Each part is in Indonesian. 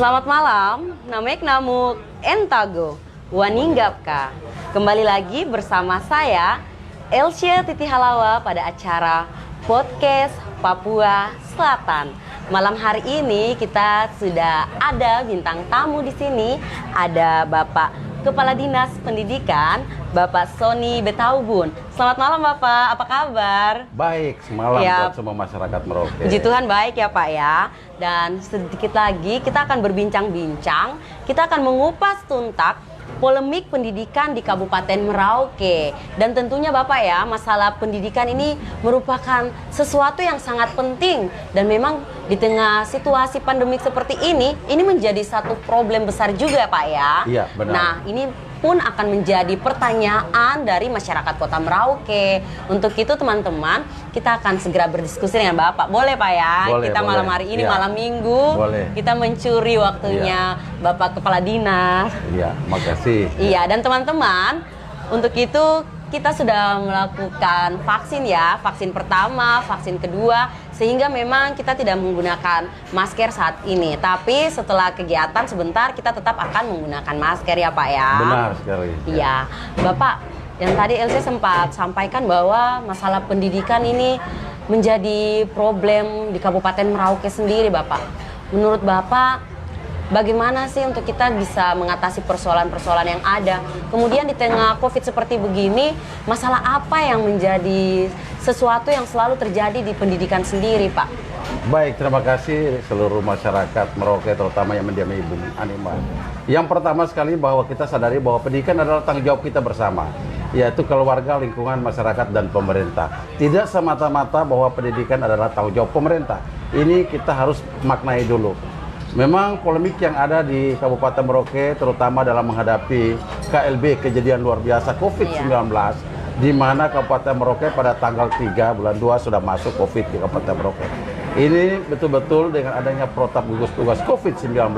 Selamat malam, namek namuk entago, waninggapka. Kembali lagi bersama saya, Elsya Titi Halawa pada acara Podcast Papua Selatan. Malam hari ini kita sudah ada bintang tamu di sini. Ada Bapak Kepala Dinas Pendidikan, Bapak Sony Betaubun. Selamat malam Bapak, apa kabar? Baik, semalam Ya. buat semua masyarakat Merauke. Puji Tuhan baik ya Pak ya. Dan sedikit lagi kita akan berbincang-bincang, kita akan mengupas tuntas polemik pendidikan di Kabupaten Merauke. Dan tentunya Bapak ya, masalah pendidikan ini merupakan sesuatu yang sangat penting. Dan memang di tengah situasi pandemik seperti ini menjadi satu problem besar juga Pak ya. Iya, benar. Nah, ini pun akan menjadi pertanyaan dari masyarakat Kota Merauke. Untuk itu teman-teman, kita akan segera berdiskusi dengan Bapak. Boleh Pak ya? Boleh, Kita malam boleh. hari ini, Ya. malam Minggu, Boleh. kita mencuri waktunya Bapak Kepala Dinas. Iya, makasih. Iya, dan teman-teman, untuk itu kita sudah melakukan vaksin ya, vaksin pertama, vaksin kedua, sehingga memang kita tidak menggunakan masker saat ini. Tapi setelah kegiatan sebentar kita tetap akan menggunakan masker ya Pak ya. Benar sekali. Iya, Bapak, yang tadi Elsa sempat sampaikan bahwa masalah pendidikan ini menjadi problem di Kabupaten Merauke sendiri Bapak. Menurut Bapak, bagaimana sih untuk kita bisa mengatasi persoalan-persoalan yang ada? Kemudian di tengah COVID seperti begini, masalah apa yang menjadi sesuatu yang selalu terjadi di pendidikan sendiri, Pak? Baik, terima kasih seluruh masyarakat Merauke, terutama yang mendiami Ibu Anima. Yang pertama sekali bahwa kita sadari bahwa pendidikan adalah tanggung jawab kita bersama, yaitu keluarga, lingkungan, masyarakat, dan pemerintah. Tidak semata-mata bahwa pendidikan adalah tanggung jawab pemerintah. Ini kita harus maknai dulu. Memang polemik yang ada di Kabupaten Merauke, terutama dalam menghadapi KLB, kejadian luar biasa COVID-19, di mana Kabupaten Merauke pada tanggal 3 bulan 2 sudah masuk COVID di Kabupaten Merauke. Ini betul-betul dengan adanya protap gugus tugas COVID-19,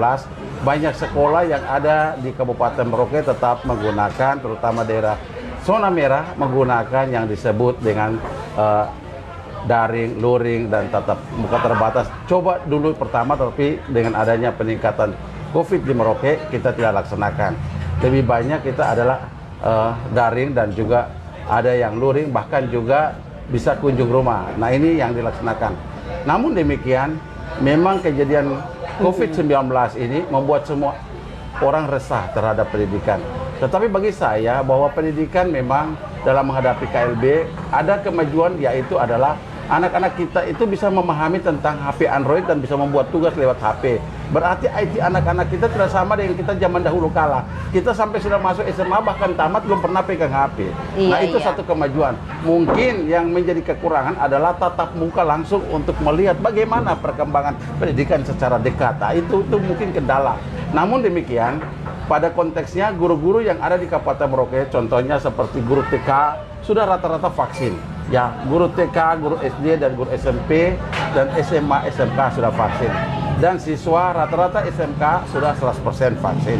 banyak sekolah yang ada di Kabupaten Merauke tetap menggunakan, terutama daerah zona merah, menggunakan yang disebut dengan daring, luring, dan tatap muka terbatas. Coba dulu pertama, tapi dengan adanya peningkatan COVID di Merauke, kita tidak laksanakan. Lebih banyak kita adalah daring dan juga ada yang luring, bahkan juga bisa kunjung rumah. Nah, ini yang dilaksanakan. Namun demikian, memang kejadian COVID-19 ini membuat semua orang resah terhadap pendidikan. Tetapi bagi saya bahwa pendidikan memang dalam menghadapi KLB ada kemajuan, yaitu adalah anak-anak kita itu bisa memahami tentang HP Android dan bisa membuat tugas lewat HP. Berarti IT anak-anak kita tidak sama dengan kita zaman dahulu kala. Kita sampai sudah masuk SMA bahkan tamat belum pernah pegang HP. Nah, itu satu kemajuan. Mungkin yang menjadi kekurangan adalah tatap muka langsung untuk melihat bagaimana perkembangan pendidikan secara dekat. Nah, itu mungkin kendala. Namun demikian, pada konteksnya guru-guru yang ada di Kabupaten Merauke, contohnya seperti guru TK sudah rata-rata vaksin. Ya, guru TK, guru SD, dan guru SMP, dan SMA, SMK sudah vaksin. Dan siswa rata-rata SMK sudah 100% vaksin.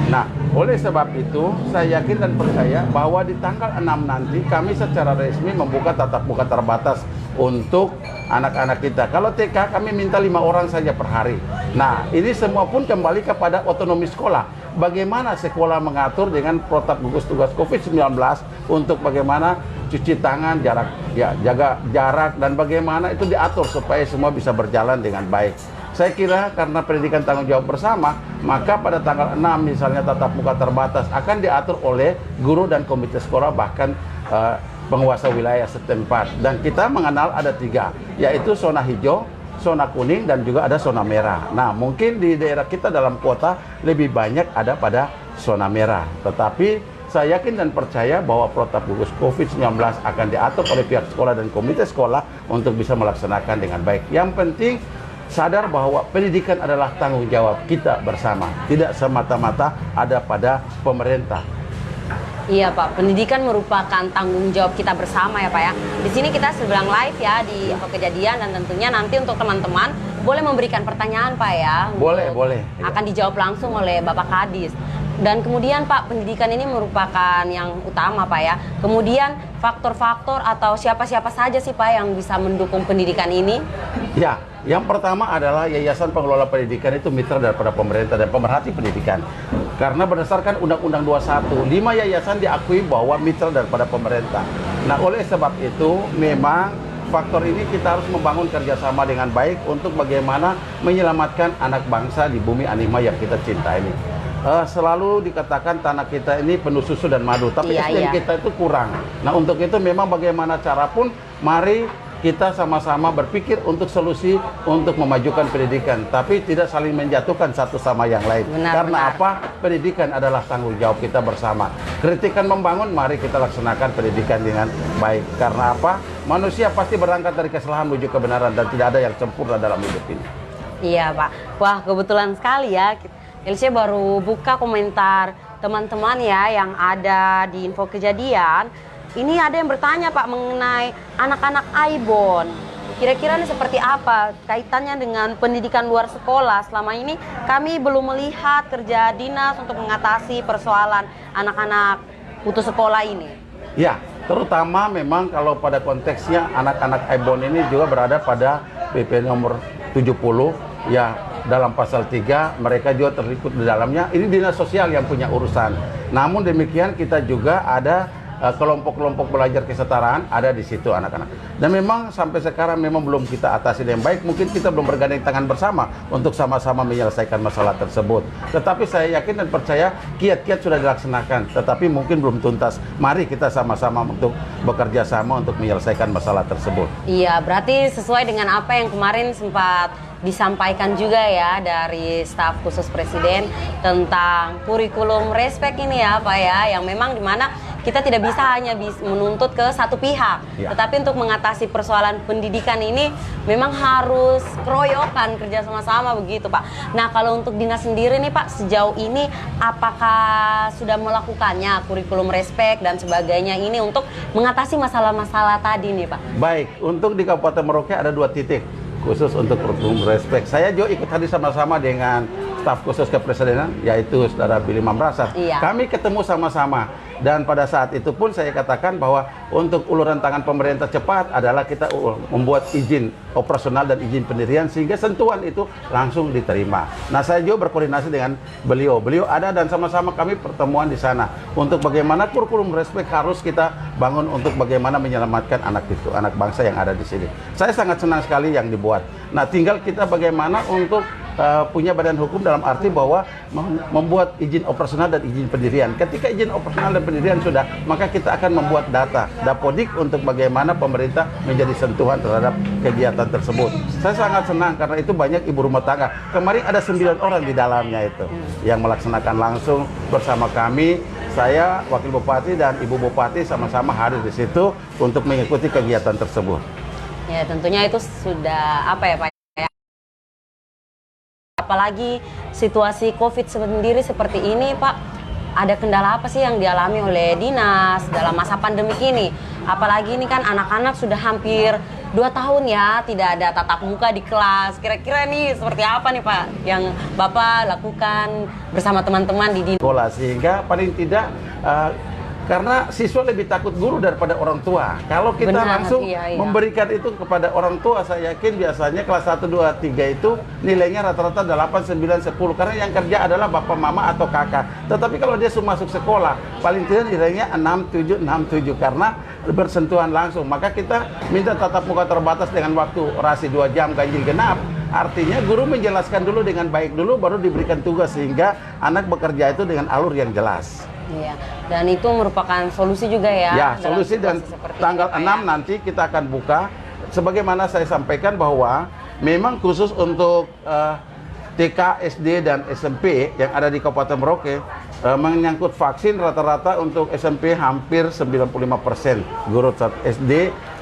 Nah, oleh sebab itu, saya yakin dan percaya bahwa di tanggal 6 nanti kami secara resmi membuka tatap muka terbatas untuk anak-anak kita. Kalau TK kami minta 5 orang saja per hari. Nah, ini semua pun kembali kepada otonomi sekolah. Bagaimana sekolah mengatur dengan protap gugus tugas COVID-19 untuk bagaimana cuci tangan, jaga jarak, dan bagaimana itu diatur supaya semua bisa berjalan dengan baik. Saya kira karena pendidikan tanggung jawab bersama, maka pada tanggal 6 misalnya tatap muka terbatas akan diatur oleh guru dan komite sekolah, bahkan penguasa wilayah setempat. Dan kita mengenal ada 3, yaitu zona hijau, zona kuning, dan juga ada zona merah. Nah, mungkin di daerah kita dalam kota lebih banyak ada pada zona merah. Tetapi saya yakin dan percaya bahwa protap gugus COVID-19 akan diatur oleh pihak sekolah dan komite sekolah untuk bisa melaksanakan dengan baik. Yang penting sadar bahwa pendidikan adalah tanggung jawab kita bersama, tidak semata-mata ada pada pemerintah. Iya Pak, pendidikan merupakan tanggung jawab kita bersama ya Pak ya. Di sini kita sedang live ya di info kejadian, dan tentunya nanti untuk teman-teman boleh memberikan pertanyaan Pak ya. Boleh. Akan dijawab langsung oleh Bapak Kadis. Dan kemudian Pak, pendidikan ini merupakan yang utama Pak ya. Kemudian faktor-faktor atau siapa-siapa saja sih Pak yang bisa mendukung pendidikan ini? Ya, Yang pertama adalah Yayasan Pengelola Pendidikan itu mitra daripada pemerintah dan pemerhati pendidikan. Karena berdasarkan Undang-Undang 21, 5 yayasan diakui bahwa mitra daripada pemerintah. Nah, oleh sebab itu memang faktor ini kita harus membangun kerjasama dengan baik untuk bagaimana menyelamatkan anak bangsa di bumi Anima yang kita cinta ini. Selalu dikatakan tanah kita ini penuh susu dan madu, tapi SDM kita itu kurang. Nah, untuk itu memang bagaimana cara pun, mari kita sama-sama berpikir untuk solusi untuk memajukan pendidikan, tapi tidak saling menjatuhkan satu sama yang lain. Karena apa? Pendidikan adalah tanggung jawab kita bersama. Kritikan membangun, mari kita laksanakan pendidikan dengan baik. Karena apa? Manusia pasti berangkat dari kesalahan menuju kebenaran dan tidak ada yang sempurna dalam hidup ini. Iya, Pak. Wah, kebetulan sekali ya. LC baru buka komentar teman-teman ya yang ada di info kejadian. Ini ada yang bertanya Pak mengenai anak-anak Aibon. Kira-kira ini seperti apa kaitannya dengan pendidikan luar sekolah? Selama ini kami belum melihat kerja dinas untuk mengatasi persoalan anak-anak putus sekolah ini. Ya, terutama memang kalau pada konteksnya anak-anak Aibon ini juga berada pada PP nomor 70 ya, dalam pasal 3 mereka juga terikut di dalamnya. Ini dinas sosial yang punya urusan. Namun demikian kita juga ada kelompok-kelompok belajar kesetaraan ada di situ anak-anak. Dan memang sampai sekarang memang belum kita atasi dengan baik. Mungkin kita belum bergandeng tangan bersama untuk sama-sama menyelesaikan masalah tersebut. Tetapi saya yakin dan percaya kiat-kiat sudah dilaksanakan, tetapi mungkin belum tuntas. Mari kita sama-sama untuk bekerja sama untuk menyelesaikan masalah tersebut. Iya, berarti sesuai dengan apa yang kemarin sempat disampaikan juga ya dari staf khusus Presiden tentang kurikulum respek ini ya Pak ya, yang memang dimana kita tidak bisa hanya menuntut ke satu pihak, tetapi untuk mengatasi persoalan pendidikan ini memang harus keroyokan, kerja sama-sama begitu Pak. Nah, kalau untuk dinas sendiri nih Pak, sejauh ini apakah sudah melakukannya kurikulum respek dan sebagainya ini untuk mengatasi masalah-masalah tadi nih Pak? Baik, untuk di Kabupaten Merauke ada 2 titik khusus untuk kurikulum respek. Saya juga ikut hadir sama-sama dengan staf khusus kepresidenan, yaitu Saudara Billy Mamrasar. Kami ketemu sama-sama. Dan pada saat itu pun saya katakan bahwa untuk uluran tangan pemerintah cepat adalah kita membuat izin operasional dan izin pendirian sehingga sentuhan itu langsung diterima. Nah, saya juga berkoordinasi dengan beliau. Beliau ada dan sama-sama kami pertemuan di sana untuk bagaimana kurikulum respek harus kita bangun untuk bagaimana menyelamatkan anak itu, anak bangsa yang ada di sini. Saya sangat senang sekali yang dibuat. Nah, tinggal kita bagaimana untuk punya badan hukum dalam arti bahwa membuat izin operasional dan izin pendirian. Ketika izin operasional dan pendirian sudah, maka kita akan membuat data Dapodik untuk bagaimana pemerintah menjadi sentuhan terhadap kegiatan tersebut. Saya sangat senang karena itu banyak ibu rumah tangga. Kemarin ada 9 orang di dalamnya itu yang melaksanakan langsung bersama kami. Saya, Wakil Bupati dan Ibu Bupati sama-sama hadir di situ untuk mengikuti kegiatan tersebut. Ya, tentunya itu sudah apa ya Pak? Apalagi situasi COVID sendiri seperti ini Pak, ada kendala apa sih yang dialami oleh dinas dalam masa pandemik ini? Apalagi ini kan anak-anak sudah hampir 2 tahun ya tidak ada tatap muka di kelas. Kira-kira nih seperti apa nih Pak yang Bapak lakukan bersama teman-teman di dinas? Sekolah, sehingga paling tidak karena siswa lebih takut guru daripada orang tua. Kalau kita langsung memberikan itu kepada orang tua, saya yakin biasanya kelas 1, 2, 3 itu nilainya rata-rata 8, 9, 10. Karena yang kerja adalah bapak, mama, atau kakak. Tetapi kalau dia sudah masuk sekolah, paling tidak nilainya 6, 7, 6, 7. Karena bersentuhan langsung. Maka kita minta tatap muka terbatas dengan waktu orasi 2 jam ganjil genap. Artinya guru menjelaskan dulu dengan baik dulu, baru diberikan tugas sehingga anak bekerja itu dengan alur yang jelas. Iya, dan itu merupakan solusi juga ya. Ya, solusi dan tanggal 6 nanti kita akan buka. Sebagaimana saya sampaikan bahwa memang khusus untuk TK, SD, dan SMP yang ada di Kabupaten Merauke menyangkut vaksin rata-rata untuk SMP hampir 95%. Guru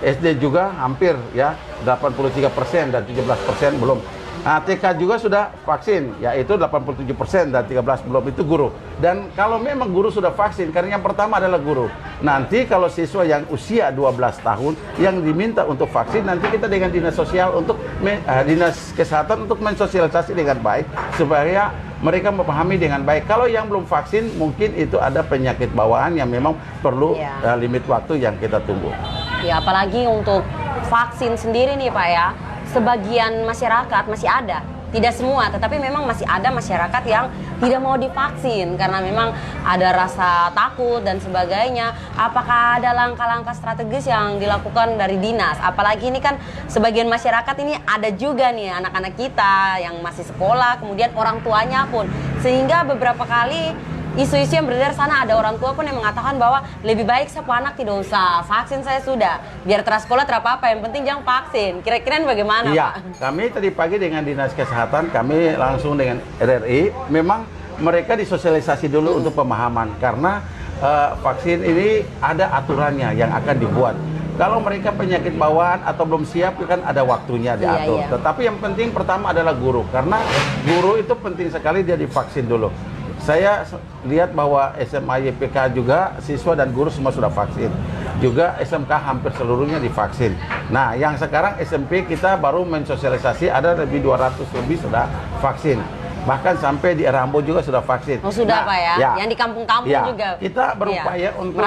SD juga hampir ya 83% dan 17% belum. Nah, TK juga sudah vaksin, yaitu 87% dan 13 belum, itu guru. Dan kalau memang guru sudah vaksin, karena yang pertama adalah guru. Nanti kalau siswa yang usia 12 tahun yang diminta untuk vaksin, nanti kita dengan dinas sosial untuk dinas kesehatan untuk mensosialisasi dengan baik supaya mereka memahami dengan baik. Kalau yang belum vaksin, mungkin itu ada penyakit bawaan yang memang perlu limit waktu yang kita tunggu. Ya, apalagi untuk vaksin sendiri nih Pak ya. sebagian masyarakat masih ada, tidak semua, tetapi memang masih ada masyarakat yang tidak mau divaksin karena memang ada rasa takut dan sebagainya. Apakah ada langkah-langkah strategis yang dilakukan dari dinas? Apalagi ini kan sebagian masyarakat ini ada juga nih anak-anak kita yang masih sekolah, kemudian orang tuanya pun. Sehingga beberapa kali isu-isu yang beredar sana ada orang tua pun yang mengatakan bahwa lebih baik saya anak tidak usah vaksin, saya sudah biar tersekolah terapa-apa, yang penting jangan vaksin. Kira-kira bagaimana Iya, Pak? kami tadi pagi dengan Dinas Kesehatan, kami langsung dengan RRI, memang mereka disosialisasi dulu untuk pemahaman karena vaksin ini ada aturannya yang akan dibuat. Kalau mereka penyakit bawaan atau belum siap kan ada waktunya diatur. Iya. Tetapi yang penting pertama adalah guru, karena guru itu penting sekali dia divaksin dulu. Saya lihat bahwa SMA YPK juga siswa dan guru semua sudah vaksin. Juga SMK hampir seluruhnya divaksin. Nah, yang sekarang SMP kita baru mensosialisasi ada lebih 200 lebih sudah vaksin. Bahkan sampai di Rambo juga sudah vaksin. Oh sudah Pak ya? Yang di kampung-kampung juga. Kita berupaya untuk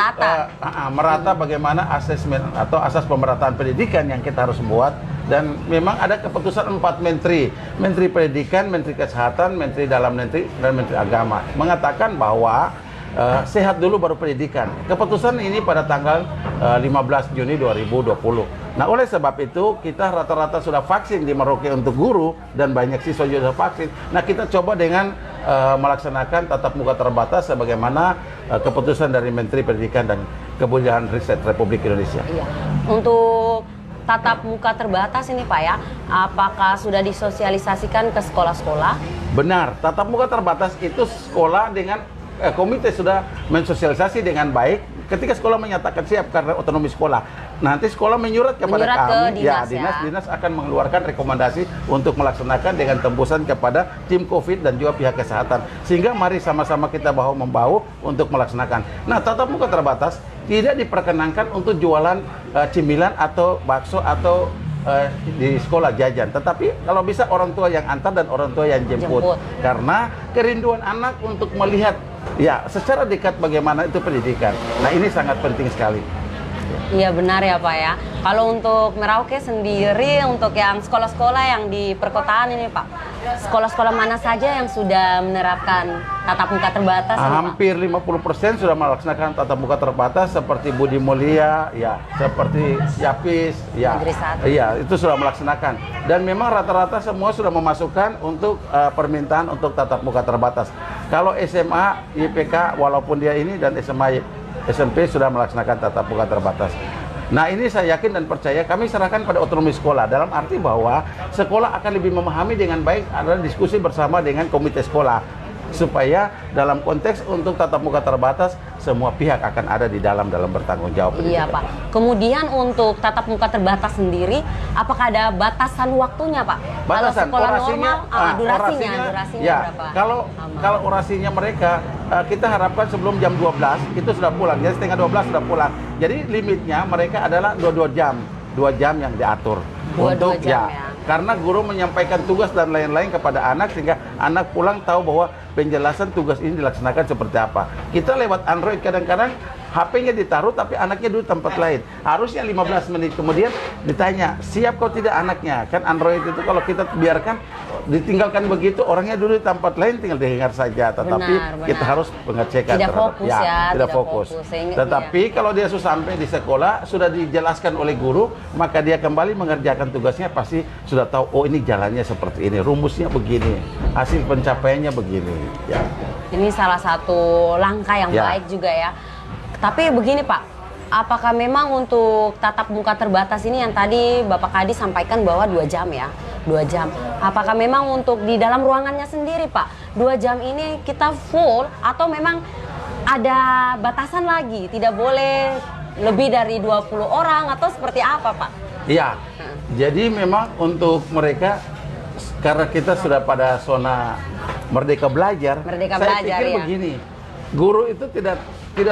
merata bagaimana asesmen atau asas pemerataan pendidikan yang kita harus buat. Dan memang ada keputusan 4 menteri, Menteri Pendidikan, Menteri Kesehatan, Menteri Dalam Negeri, dan Menteri Agama mengatakan bahwa sehat dulu baru pendidikan. Keputusan ini pada tanggal 15 Juni 2020. Nah, oleh sebab itu kita rata-rata sudah vaksin di Merauke untuk guru dan banyak siswa juga sudah vaksin. Nah, kita coba dengan melaksanakan tatap muka terbatas sebagaimana keputusan dari Menteri Pendidikan dan Kebudayaan Riset Republik Indonesia. Iya. Untuk tatap muka terbatas ini Pak ya, apakah sudah disosialisasikan ke sekolah-sekolah? Benar, tatap muka terbatas itu sekolah dengan komite sudah mensosialisasi dengan baik. Ketika sekolah menyatakan siap karena otonomi sekolah, nanti sekolah menyurat kepada kami, dinas akan mengeluarkan rekomendasi untuk melaksanakan dengan tembusan kepada tim COVID dan juga pihak kesehatan. Sehingga mari sama-sama kita bahu-membahu untuk melaksanakan. Nah, tatap muka terbatas tidak diperkenankan untuk jualan cemilan atau bakso atau di sekolah jajan, tetapi kalau bisa orang tua yang antar dan orang tua yang jemput. Karena kerinduan anak untuk melihat ya secara dekat bagaimana itu pendidikan. Nah, ini sangat penting sekali. Iya benar ya Pak ya. Kalau untuk Merauke sendiri, untuk yang sekolah-sekolah yang di perkotaan ini Pak, sekolah-sekolah mana saja yang sudah menerapkan tatap muka terbatas? Hampir 50% sudah melaksanakan tatap muka terbatas, seperti Budi Mulia, ya, seperti Yapis, ya, iya itu sudah melaksanakan. Dan memang rata-rata semua sudah memasukkan untuk permintaan untuk tatap muka terbatas. Kalau SMA, IPK, walaupun dia ini dan SMA SMP sudah melaksanakan tatap muka terbatas. Nah, ini saya yakin dan percaya kami serahkan pada otonomi sekolah, dalam arti bahwa sekolah akan lebih memahami dengan baik, adalah diskusi bersama dengan komite sekolah, supaya dalam konteks untuk tatap muka terbatas semua pihak akan ada di dalam bertanggung jawab. Iya Pak. Kemudian untuk tatap muka terbatas sendiri, apakah ada batasan waktunya Pak? Batasan, kalau sekolah orasinya, normal, durasinya ya, berapa? Kalau orasinya mereka kita harapkan sebelum jam 12 itu sudah pulang, jadi setengah 12 sudah pulang. Jadi limitnya mereka adalah 2 jam, 2 jam yang diatur. Untuk jam, ya. Karena guru menyampaikan tugas dan lain-lain kepada anak sehingga anak pulang tahu bahwa penjelasan tugas ini dilaksanakan seperti apa. Kita lewat Android kadang-kadang HP-nya ditaruh tapi anaknya duduk tempat lain. Harusnya 15 menit kemudian ditanya, siap kau tidak anaknya? Kan Android itu kalau kita biarkan ditinggalkan begitu, orangnya duduk di tempat lain tinggal didengar saja. Tetapi kita harus pengecekan tidak fokus tidak fokus. Tetapi kalau dia sudah sampai di sekolah, sudah dijelaskan oleh guru, maka dia kembali mengerjakan tugasnya pasti sudah tahu, oh ini jalannya seperti ini, rumusnya begini, hasil pencapaiannya begini. Ya. Ini salah satu langkah yang baik juga ya. Tapi begini Pak, apakah memang untuk tatap muka terbatas ini yang tadi Bapak Kadi sampaikan bahwa 2 jam ya? 2 jam. Apakah memang untuk di dalam ruangannya sendiri Pak, 2 jam ini kita full atau memang ada batasan lagi? Tidak boleh lebih dari 20 orang atau seperti apa Pak? Iya, jadi memang untuk mereka, karena kita sudah pada zona Merdeka Belajar, saya pikir begini, guru itu tidak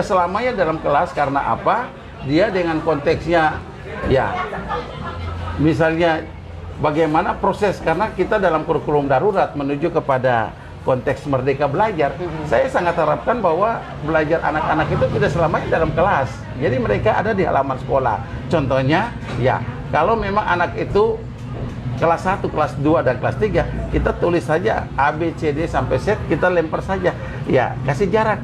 selamanya dalam kelas. Karena apa? Dia dengan konteksnya, ya, misalnya bagaimana proses, karena kita dalam kurikulum darurat menuju kepada konteks Merdeka Belajar. Saya sangat harapkan bahwa belajar anak-anak itu tidak selamanya dalam kelas. Jadi mereka ada di halaman sekolah. Contohnya, ya, kalau memang anak itu kelas 1, kelas 2, dan kelas 3 kita tulis saja A, B, C, D sampai Z, kita lempar saja. Ya, kasih jarak.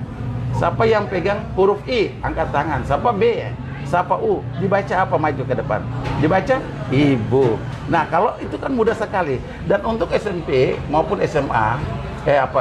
Siapa yang pegang huruf I, angkat tangan. Siapa B, siapa U, dibaca apa maju ke depan? Dibaca ibu. Nah, kalau itu kan mudah sekali. Dan untuk SMP maupun SMA,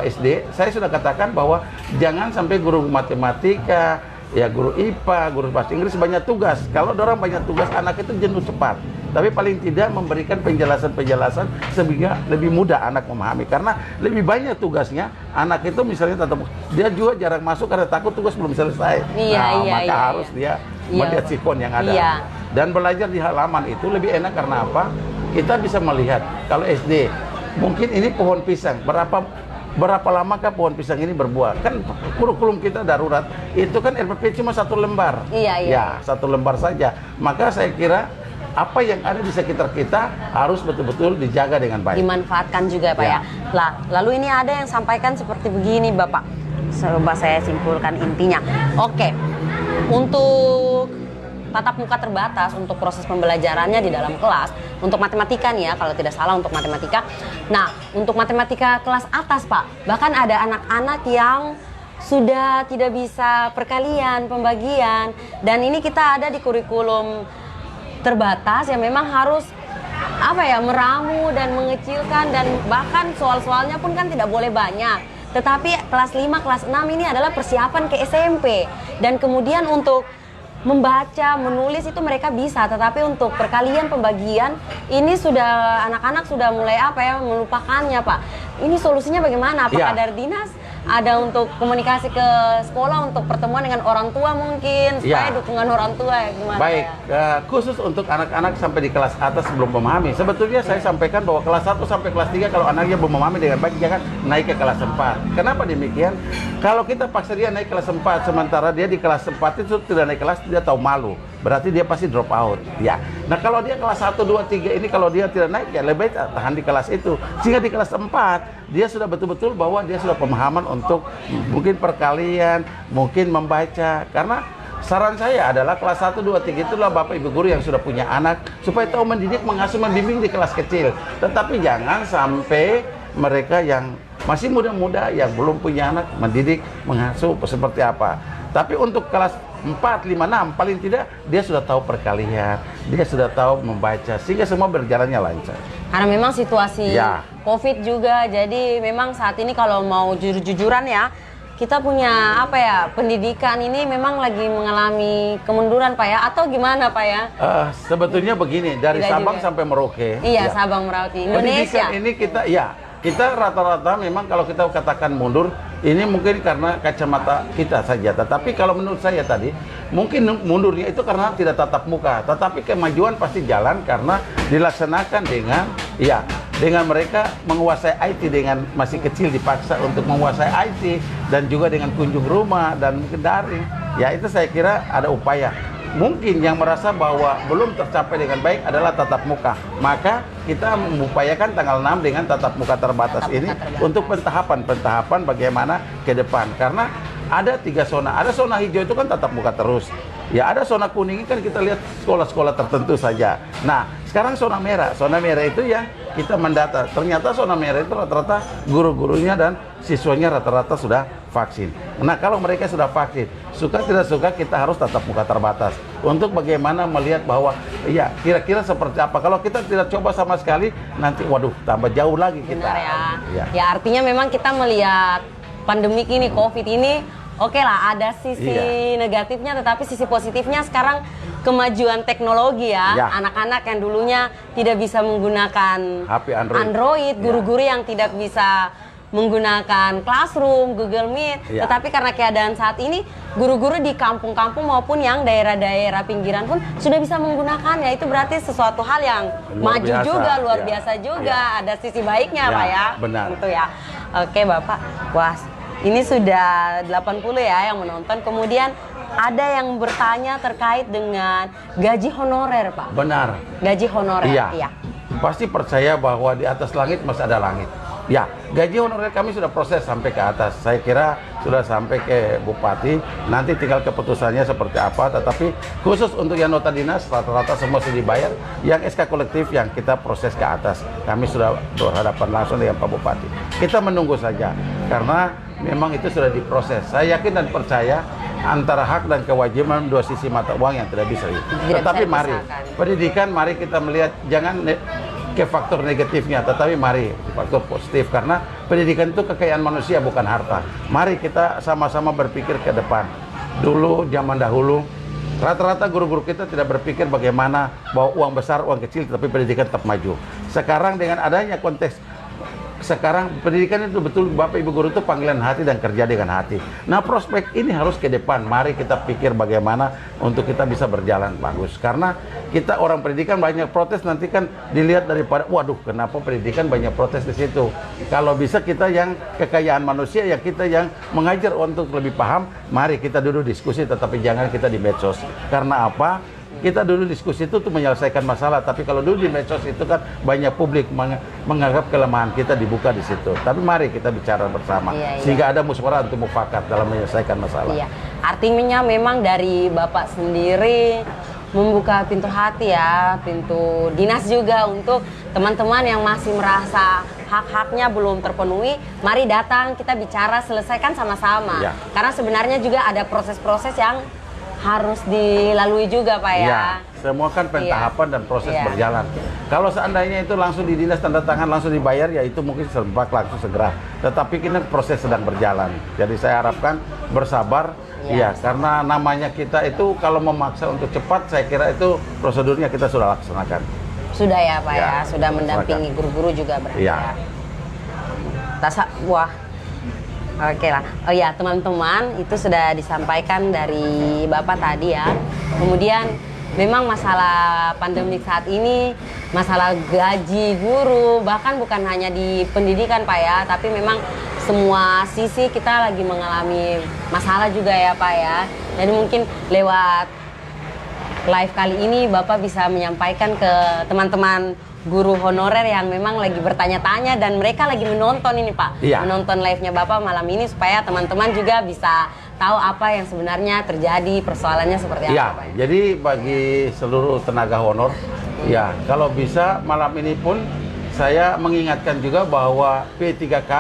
SD, saya sudah katakan bahwa jangan sampai guru matematika, ya guru IPA, guru bahasa Inggris banyak tugas. Kalau orang banyak tugas, anak itu jenuh cepat. Tapi paling tidak memberikan penjelasan-penjelasan sehingga lebih mudah anak memahami. Karena lebih banyak tugasnya, anak itu misalnya tetap dia juga jarang masuk karena takut tugas belum selesai. Maka harus dia melihat sifon yang ada. Iya. Dan belajar di halaman itu lebih enak karena apa? Kita bisa melihat kalau SD, mungkin ini pohon pisang, berapa lamakah pohon pisang ini berbuah? Kan kurikulum kita darurat, itu kan RPP cuma 1 lembar. Ya, 1 lembar saja. Maka saya kira apa yang ada di sekitar kita harus betul-betul dijaga dengan baik. Dimanfaatkan juga Pak ya. Lah, lalu ini ada yang sampaikan seperti begini Bapak. Coba saya simpulkan intinya. Oke, untuk tatap muka terbatas untuk proses pembelajarannya di dalam kelas, untuk matematika nih ya, kalau tidak salah untuk matematika. Nah, untuk matematika kelas atas Pak, bahkan ada anak-anak yang sudah tidak bisa perkalian, pembagian, dan ini kita ada di kurikulum terbatas yang memang harus meramu dan mengecilkan, dan bahkan soal-soalnya pun kan tidak boleh banyak. Tetapi kelas 5, kelas 6 ini adalah persiapan ke SMP, dan kemudian untuk membaca, menulis itu mereka bisa, tetapi untuk perkalian, pembagian ini sudah anak-anak sudah mulai melupakannya Pak. Ini solusinya bagaimana? Apakah dari dinas ada untuk komunikasi ke sekolah untuk pertemuan dengan orang tua mungkin supaya dukungan orang tua gimana? Baik, khusus untuk anak-anak sampai di kelas atas belum memahami. Sebetulnya saya sampaikan bahwa kelas 1 sampai kelas 3 kalau anaknya belum memahami dengan baik jangan naik ke kelas 4. Kenapa demikian? Kalau kita paksa dia naik kelas 4 sementara dia di kelas 4 itu tidak naik kelas, dia tahu malu. Berarti dia pasti drop out. Ya. Nah, kalau dia kelas 1, 2, 3 ini kalau dia tidak naik ya lebih baik tahan di kelas itu. Sehingga di kelas 4 dia sudah betul-betul bahwa dia sudah pemahaman untuk mungkin perkalian, mungkin membaca. Karena saran saya adalah kelas 1, 2, 3 itulah Bapak Ibu guru yang sudah punya anak supaya tahu mendidik, mengasuh, membimbing di kelas kecil. Tetapi jangan sampai mereka yang masih muda-muda yang belum punya anak mendidik, mengasuh seperti apa. Tapi untuk kelas 4, 5, 6 paling tidak dia sudah tahu perkalian, dia sudah tahu membaca sehingga semua berjalannya lancar. Karena memang situasi COVID juga, jadi memang saat ini kalau mau jujur-jujuran ya, kita punya pendidikan ini memang lagi mengalami kemunduran Pak ya, atau gimana Pak ya? Sebetulnya begini, dari tidak Sabang juga sampai Merauke. Iya, Sabang Merauke Indonesia. Pendidikan ini kita rata-rata memang kalau kita katakan mundur, ini mungkin karena kacamata kita saja. Tetapi kalau menurut saya tadi, mungkin mundurnya itu karena tidak tatap muka. Tetapi kemajuan pasti jalan karena dilaksanakan dengan mereka menguasai IT, dengan masih kecil dipaksa untuk menguasai IT, dan juga dengan kunjung rumah dan mungkin daring. Ya, itu saya kira ada upaya. Mungkin yang merasa bahwa belum tercapai dengan baik adalah tatap muka. Maka kita mengupayakan tanggal 6 dengan tatap muka terbatas untuk pentahapan bagaimana ke depan. Karena ada 3 zona. Ada zona hijau itu kan tatap muka terus. Ya, ada zona kuning kan kita lihat sekolah-sekolah tertentu saja. Nah, sekarang zona merah. Zona merah itu yang kita mendata. Ternyata zona merah itu rata-rata guru-gurunya dan siswanya rata-rata sudah vaksin. Nah, kalau mereka sudah vaksin, suka tidak suka kita harus tatap muka terbatas. Untuk bagaimana melihat bahwa kira-kira seperti apa. Kalau kita tidak coba sama sekali, nanti tambah jauh lagi kita. Benar ya. Ya, artinya memang kita melihat pandemik ini, COVID ini, oke lah, ada sisi negatifnya, tetapi sisi positifnya sekarang kemajuan teknologi ya. Anak-anak yang dulunya tidak bisa menggunakan HP Android, guru-guru yang tidak bisa menggunakan Classroom, Google Meet, tetapi karena keadaan saat ini, guru-guru di kampung-kampung maupun yang daerah-daerah pinggiran pun sudah bisa menggunakannya. Itu berarti sesuatu hal yang luar biasa juga. Ada sisi baiknya Pak ya. Benar. Tentu ya. Oke Bapak, wah ini sudah 80 ya yang menonton. Kemudian ada yang bertanya terkait dengan gaji honorer Pak. Benar. Gaji honorer. Iya. Pasti percaya bahwa di atas langit masih ada langit. Ya, gaji honorer kami sudah proses sampai ke atas. Saya kira sudah sampai ke Bupati. Nanti tinggal keputusannya seperti apa. Tetapi khusus untuk yang nota dinas, rata-rata semua sudah dibayar. Yang SK kolektif yang kita proses ke atas. Kami sudah berhadapan langsung dengan Pak Bupati. Kita menunggu saja. Karena memang itu sudah diproses. Saya yakin dan percaya antara hak dan kewajiban dua sisi mata uang yang tidak bisa. Tetapi mari, pendidikan mari kita melihat, jangan ke faktor negatifnya, tetapi mari faktor positif, karena pendidikan itu kekayaan manusia, bukan harta. Mari kita sama-sama berpikir ke depan. Dulu zaman dahulu rata-rata guru-guru kita tidak berpikir bagaimana bahwa uang besar, uang kecil, tapi pendidikan tetap maju. Sekarang dengan adanya konteks sekarang pendidikan itu betul, Bapak Ibu guru itu panggilan hati dan kerja dengan hati. Nah, prospek ini harus ke depan. Mari kita pikir bagaimana untuk kita bisa berjalan bagus. Karena kita orang pendidikan banyak protes, nanti kan dilihat daripada waduh, kenapa pendidikan banyak protes di situ. Kalau bisa kita yang kekayaan manusia, ya kita yang mengajar untuk lebih paham, mari kita duduk diskusi, tetapi jangan kita di medsos. Karena apa? Kita dulu diskusi itu untuk menyelesaikan masalah, tapi kalau dulu di medsos itu kan banyak publik menganggap kelemahan kita dibuka di situ. Tapi mari kita bicara bersama, sehingga ada musyawarah untuk mufakat dalam menyelesaikan masalah. Iya. Artinya memang dari Bapak sendiri membuka pintu hati ya, pintu dinas juga untuk teman-teman yang masih merasa hak-haknya belum terpenuhi, mari datang, kita bicara, selesaikan sama-sama. Ya. Karena sebenarnya juga ada proses-proses yang harus dilalui juga, Pak ya. Ya, semua kan pentahapan dan proses berjalan. Kalau seandainya itu langsung di dinas tanda tangan langsung dibayar, ya itu mungkin serba langsung segera. Tetapi ini proses sedang berjalan. Jadi saya harapkan bersabar, ya karena namanya kita itu kalau memaksa untuk cepat, saya kira itu prosedurnya kita sudah laksanakan. Sudah ya, Pak ya, sudah mendampingi guru-guru juga berarti. Ya. Wah. Oke lah. Oh ya, teman-teman, itu sudah disampaikan dari Bapak tadi ya. Kemudian memang masalah pandemik saat ini, masalah gaji guru, bahkan bukan hanya di pendidikan Pak ya, tapi memang semua sisi kita lagi mengalami masalah juga ya Pak ya. Jadi mungkin lewat live kali ini Bapak bisa menyampaikan ke teman-teman guru honorer yang memang lagi bertanya-tanya dan mereka lagi menonton ini Pak, menonton live-nya Bapak malam ini supaya teman-teman juga bisa tahu apa yang sebenarnya terjadi, persoalannya seperti apa Pak. Jadi bagi seluruh tenaga honor, ya kalau bisa malam ini pun saya mengingatkan juga bahwa P3K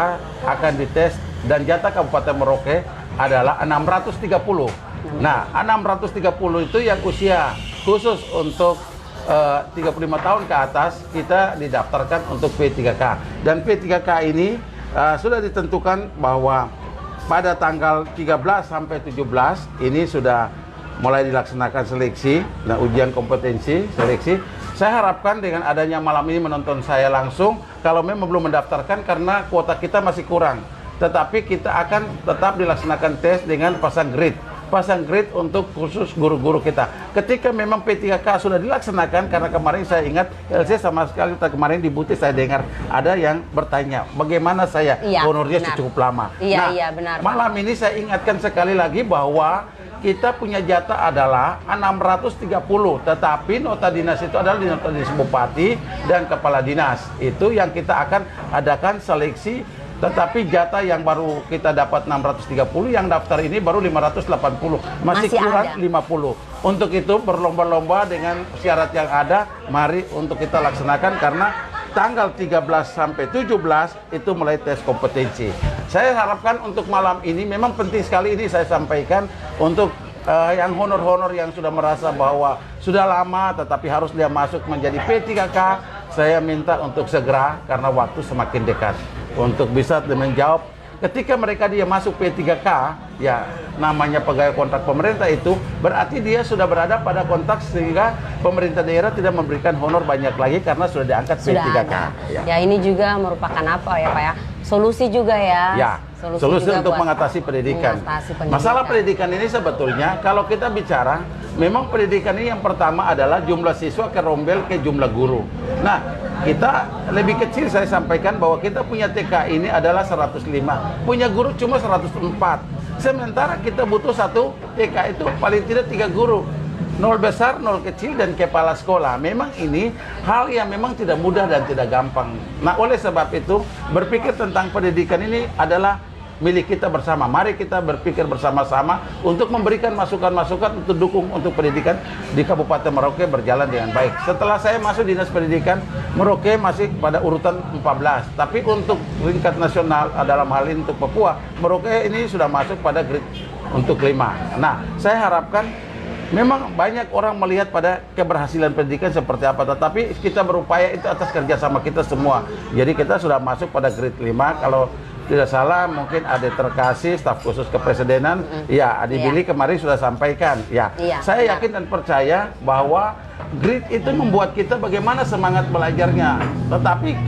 akan dites dan jatah Kabupaten Merauke adalah 630. Nah, 630 itu yang usia khusus untuk 35 tahun ke atas kita didaftarkan untuk P3K. Dan P3K ini sudah ditentukan bahwa pada tanggal 13 sampai 17 ini sudah mulai dilaksanakan seleksi dan ujian kompetensi seleksi. Saya harapkan dengan adanya malam ini menonton saya langsung, kalau memang belum mendaftarkan karena kuota kita masih kurang. Tetapi kita akan tetap dilaksanakan tes dengan pasang grade untuk khusus guru-guru kita. Ketika memang P3K sudah dilaksanakan, karena kemarin saya ingat LC sama sekali kemarin di Buti saya dengar ada yang bertanya bagaimana saya honornya cukup lama. Benar. Malam ini saya ingatkan sekali lagi bahwa kita punya jatah adalah 630, tetapi nota dinas itu adalah di nota dinas bupati dan kepala dinas. Itu yang kita akan adakan seleksi. Tetapi jatah yang baru kita dapat 630, yang daftar ini baru 580, masih kurang ada 50. Untuk itu berlomba-lomba dengan syarat yang ada, mari untuk kita laksanakan karena tanggal 13 sampai 17 itu mulai tes kompetensi. Saya harapkan untuk malam ini memang penting sekali ini saya sampaikan untuk yang honor-honor yang sudah merasa bahwa sudah lama tetapi harus dia masuk menjadi P3K, saya minta untuk segera karena waktu semakin dekat untuk bisa menjawab ketika mereka dia masuk P3K, ya namanya pegawai kontrak pemerintah itu berarti dia sudah berada pada kontrak sehingga pemerintah daerah tidak memberikan honor banyak lagi karena sudah diangkat P3K. Ya ini juga merupakan apa ya Pak ya? Solusi juga ya. Solusi untuk mengatasi pendidikan. Masalah pendidikan ini sebetulnya kalau kita bicara, memang pendidikan ini yang pertama adalah jumlah siswa kerombel ke jumlah guru. Nah, kita lebih kecil saya sampaikan bahwa kita punya TK ini adalah 105, punya guru cuma 104. Sementara kita butuh satu TK itu paling tidak 3 guru. nol besar, nol kecil, dan kepala sekolah. Memang ini hal yang memang tidak mudah dan tidak gampang. Nah, oleh sebab itu, berpikir tentang pendidikan ini adalah milik kita bersama. Mari kita berpikir bersama-sama untuk memberikan masukan-masukan untuk dukung untuk pendidikan di Kabupaten Merauke berjalan dengan baik. Setelah saya masuk Dinas Pendidikan, Merauke masih pada urutan 14. Tapi untuk tingkat nasional, dalam hal ini untuk Papua, Merauke ini sudah masuk pada grade untuk 5. Nah, saya harapkan memang banyak orang melihat pada keberhasilan pendidikan seperti apa, tetapi kita berupaya itu atas kerjasama kita semua. Jadi kita sudah masuk pada grade 5, kalau tidak salah mungkin ada terkasih staf khusus kepresidenan, ya Adi Billy kemarin sudah sampaikan. Ya, saya yakin dan percaya bahwa grid itu membuat kita bagaimana semangat belajarnya. Tetapi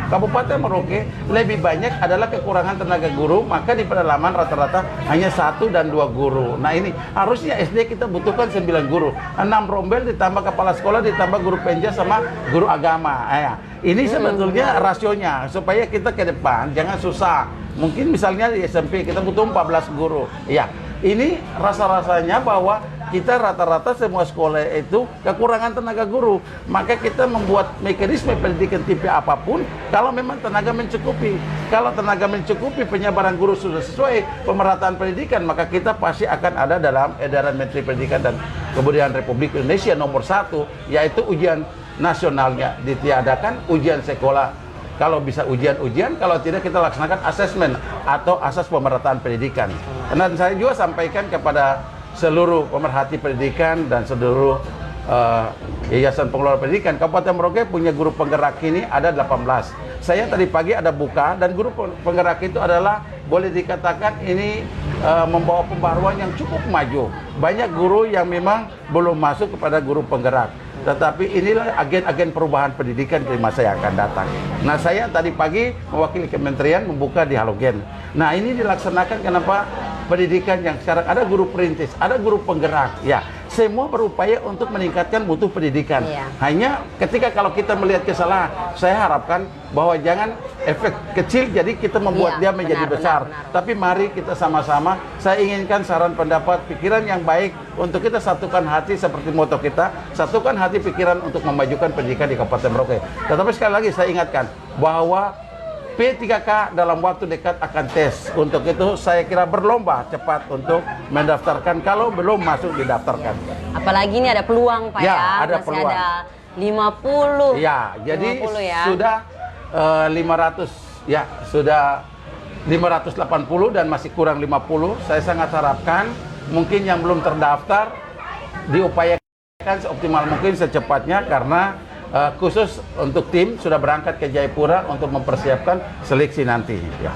Kabupaten Merauke lebih banyak adalah kekurangan tenaga guru, maka di pedalaman rata-rata hanya 1 dan 2 guru. Nah ini harusnya SD kita butuhkan 9 guru, 6 rombel ditambah kepala sekolah ditambah guru penja sama guru agama. Ini sebetulnya rasionya supaya kita ke depan jangan susah. Mungkin misalnya di SMP kita butuh 14 guru. Ya, ini rasa-rasanya bahwa kita rata-rata semua sekolah itu kekurangan tenaga guru. Maka kita membuat mekanisme pendidikan tipe apapun kalau memang tenaga mencukupi. Kalau tenaga mencukupi, penyebaran guru sudah sesuai, pemerataan pendidikan, maka kita pasti akan ada dalam edaran Menteri Pendidikan dan Kebudayaan Republik Indonesia nomor 1, yaitu ujian nasionalnya ditiadakan, ujian sekolah kalau bisa ujian-ujian, kalau tidak kita laksanakan asesmen atau asas pemerataan pendidikan. Dan saya juga sampaikan kepada seluruh pemerhati pendidikan dan seluruh Yayasan Pengelola Pendidikan, Kabupaten Merauke punya guru penggerak ini ada 18. Saya tadi pagi ada buka, dan guru penggerak itu adalah boleh dikatakan ini membawa pembaruan yang cukup maju. Banyak guru yang memang belum masuk kepada guru penggerak. Tetapi inilah agen-agen perubahan pendidikan di masa yang akan datang. Nah, saya tadi pagi mewakili kementerian membuka di Halogen. Nah, ini dilaksanakan kenapa pendidikan yang sekarang ada guru perintis, ada guru penggerak. Ya, semua berupaya untuk meningkatkan mutu pendidikan. Hanya ketika kalau kita melihat kesalahan, saya harapkan bahwa jangan efek kecil jadi kita membuat dia menjadi besar. Tapi mari kita sama-sama, saya inginkan saran pendapat, pikiran yang baik untuk kita satukan hati seperti moto kita, satukan hati pikiran untuk memajukan pendidikan di Kabupaten Merauke. Tetapi sekali lagi saya ingatkan bahwa P3K dalam waktu dekat akan tes. Untuk itu saya kira berlomba cepat untuk mendaftarkan, kalau belum masuk didaftarkan. Apalagi ini ada peluang Pak ya, ada masih peluang. ada 50. Ya, jadi 50 ya. Sudah 500 ya, sudah 580 dan masih kurang 50. Saya sangat harapkan mungkin yang belum terdaftar diupayakan seoptimal mungkin secepatnya, karena khusus untuk tim sudah berangkat ke Jayapura untuk mempersiapkan seleksi nanti. Ya.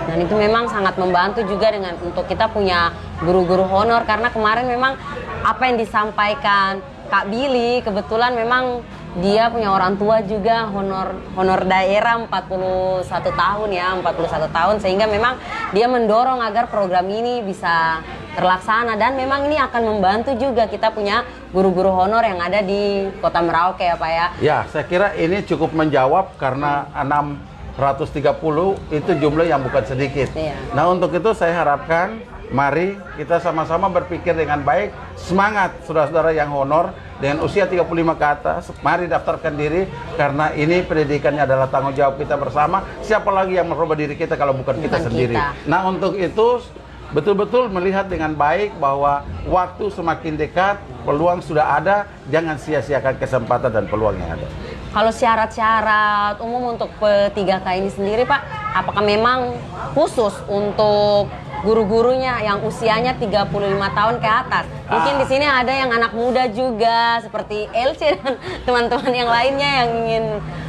Dan itu memang sangat membantu juga dengan untuk kita punya guru-guru honor, karena kemarin memang apa yang disampaikan Kak Billy, kebetulan memang dia punya orang tua juga honor daerah 41 tahun ya, 41 tahun, sehingga memang dia mendorong agar program ini bisa terlaksana, dan memang ini akan membantu juga kita punya guru-guru honor yang ada di Kota Merauke ya Pak ya. Ya, saya kira ini cukup menjawab karena 630 itu jumlah yang bukan sedikit. Nah, untuk itu saya harapkan mari kita sama-sama berpikir dengan baik, semangat saudara-saudara yang honor dengan usia 35 ke atas, mari daftarkan diri, karena ini pendidikannya adalah tanggung jawab kita bersama. Siapa lagi yang merubah diri kita kalau bukan kita sendiri. Nah, untuk itu betul-betul melihat dengan baik bahwa waktu semakin dekat, peluang sudah ada, jangan sia-siakan kesempatan dan peluang yang ada. Kalau syarat-syarat umum untuk P3K ini sendiri Pak, apakah memang khusus untuk guru-gurunya yang usianya 35 tahun ke atas? Mungkin di sini ada yang anak muda juga seperti LC dan teman-teman yang lainnya yang ingin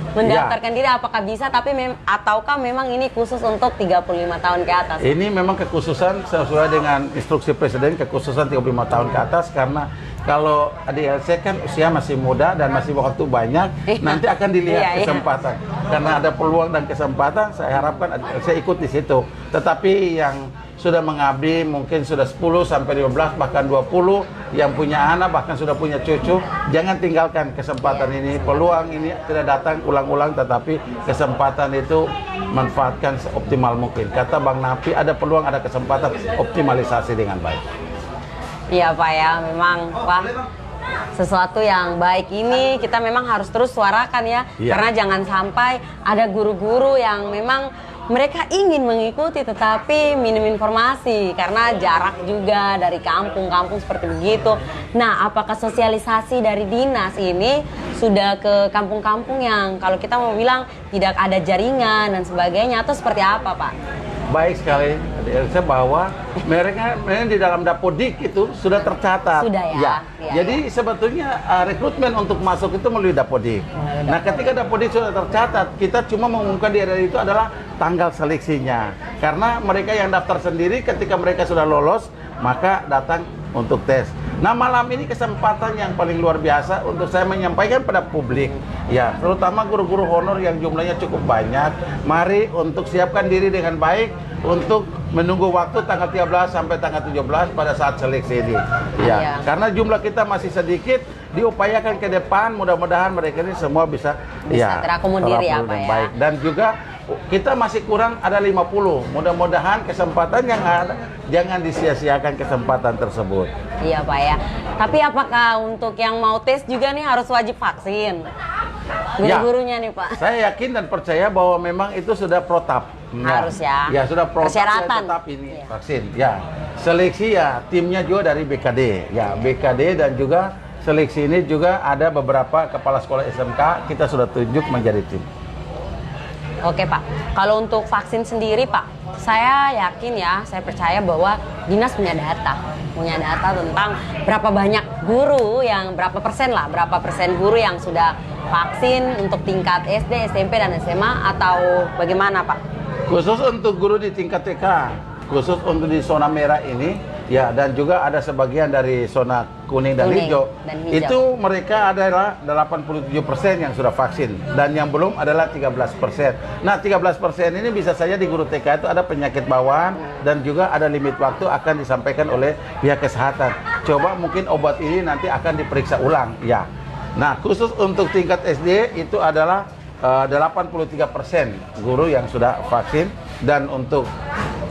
mendaftarkan diri, apakah bisa, tapi ataukah memang ini khusus untuk 35 tahun ke atas? Ini memang kekhususan sesuai dengan instruksi Presiden, kekhususan 35 tahun ke atas, karena kalau di LC kan usia masih muda dan masih waktu banyak, nanti akan dilihat kesempatan. Karena ada peluang dan kesempatan, saya harapkan saya ikut di situ. Tetapi yang sudah mengabdi mungkin sudah 10 sampai 15 bahkan 20, yang punya anak bahkan sudah punya cucu, jangan tinggalkan kesempatan ini. Peluang ini tidak datang ulang-ulang, tetapi kesempatan itu manfaatkan seoptimal mungkin. Kata Bang Napi, ada peluang, ada kesempatan, optimalisasi dengan baik. Iya Pak ya, memang Pak, sesuatu yang baik ini kita memang harus terus suarakan ya. Iya. Karena jangan sampai ada guru-guru yang memang mereka ingin mengikuti tetapi minim informasi karena jarak juga dari kampung-kampung seperti begitu. Nah, apakah sosialisasi dari dinas ini sudah ke kampung-kampung yang kalau kita mau bilang tidak ada jaringan dan sebagainya atau seperti apa, Pak? Baik sekali, Adik Elsa, bahwa mereka di dalam Dapodik itu sudah tercatat. Sudah ya? Ya. Ya, Jadi sebetulnya rekrutmen untuk masuk itu melalui Dapodik. Nah, ketika Dapodik sudah tercatat, kita cuma mengumumkan di area itu adalah tanggal seleksinya. Karena mereka yang daftar sendiri ketika mereka sudah lolos, maka datang untuk tes. Nah, malam ini kesempatan yang paling luar biasa untuk saya menyampaikan pada publik, ya, terutama guru-guru honor yang jumlahnya cukup banyak. Mari untuk siapkan diri dengan baik untuk menunggu waktu tanggal 13 sampai tanggal 17 pada saat seleksi ini. Ya, karena jumlah kita masih sedikit, diupayakan ke depan, mudah-mudahan mereka ini semua bisa terakomodir ya, Pak ya. Baik. Dan juga kita masih kurang ada 50. Mudah-mudahan kesempatan yang ada jangan disia-siakan kesempatan tersebut. Iya, Pak ya. Tapi apakah untuk yang mau tes juga nih harus wajib vaksin? Guru-gurunya nih, Pak. Saya yakin dan percaya bahwa memang itu sudah protap. Harus ya. Ya, sudah protap persyaratan. Tetap ini vaksin. Ya. Seleksi ya timnya juga dari BKD. Ya, BKD dan juga seleksi ini juga ada beberapa kepala sekolah SMK kita sudah tunjuk menjadi tim. Oke, Pak, kalau untuk vaksin sendiri, Pak, saya yakin ya, saya percaya bahwa dinas punya data tentang berapa banyak guru yang, berapa persen guru yang sudah vaksin untuk tingkat SD, SMP, dan SMA atau bagaimana, Pak? Khusus untuk guru di tingkat TK, khusus untuk di zona merah ini, ya, dan juga ada sebagian dari zona kuning dan hijau. Itu mereka adalah 87% yang sudah vaksin dan yang belum adalah 13%. Nah, 13% ini bisa saja di guru TK itu ada penyakit bawaan dan juga ada limit waktu akan disampaikan oleh pihak kesehatan. Coba mungkin obat ini nanti akan diperiksa ulang, ya. Nah, khusus untuk tingkat SD itu adalah 83% guru yang sudah vaksin dan untuk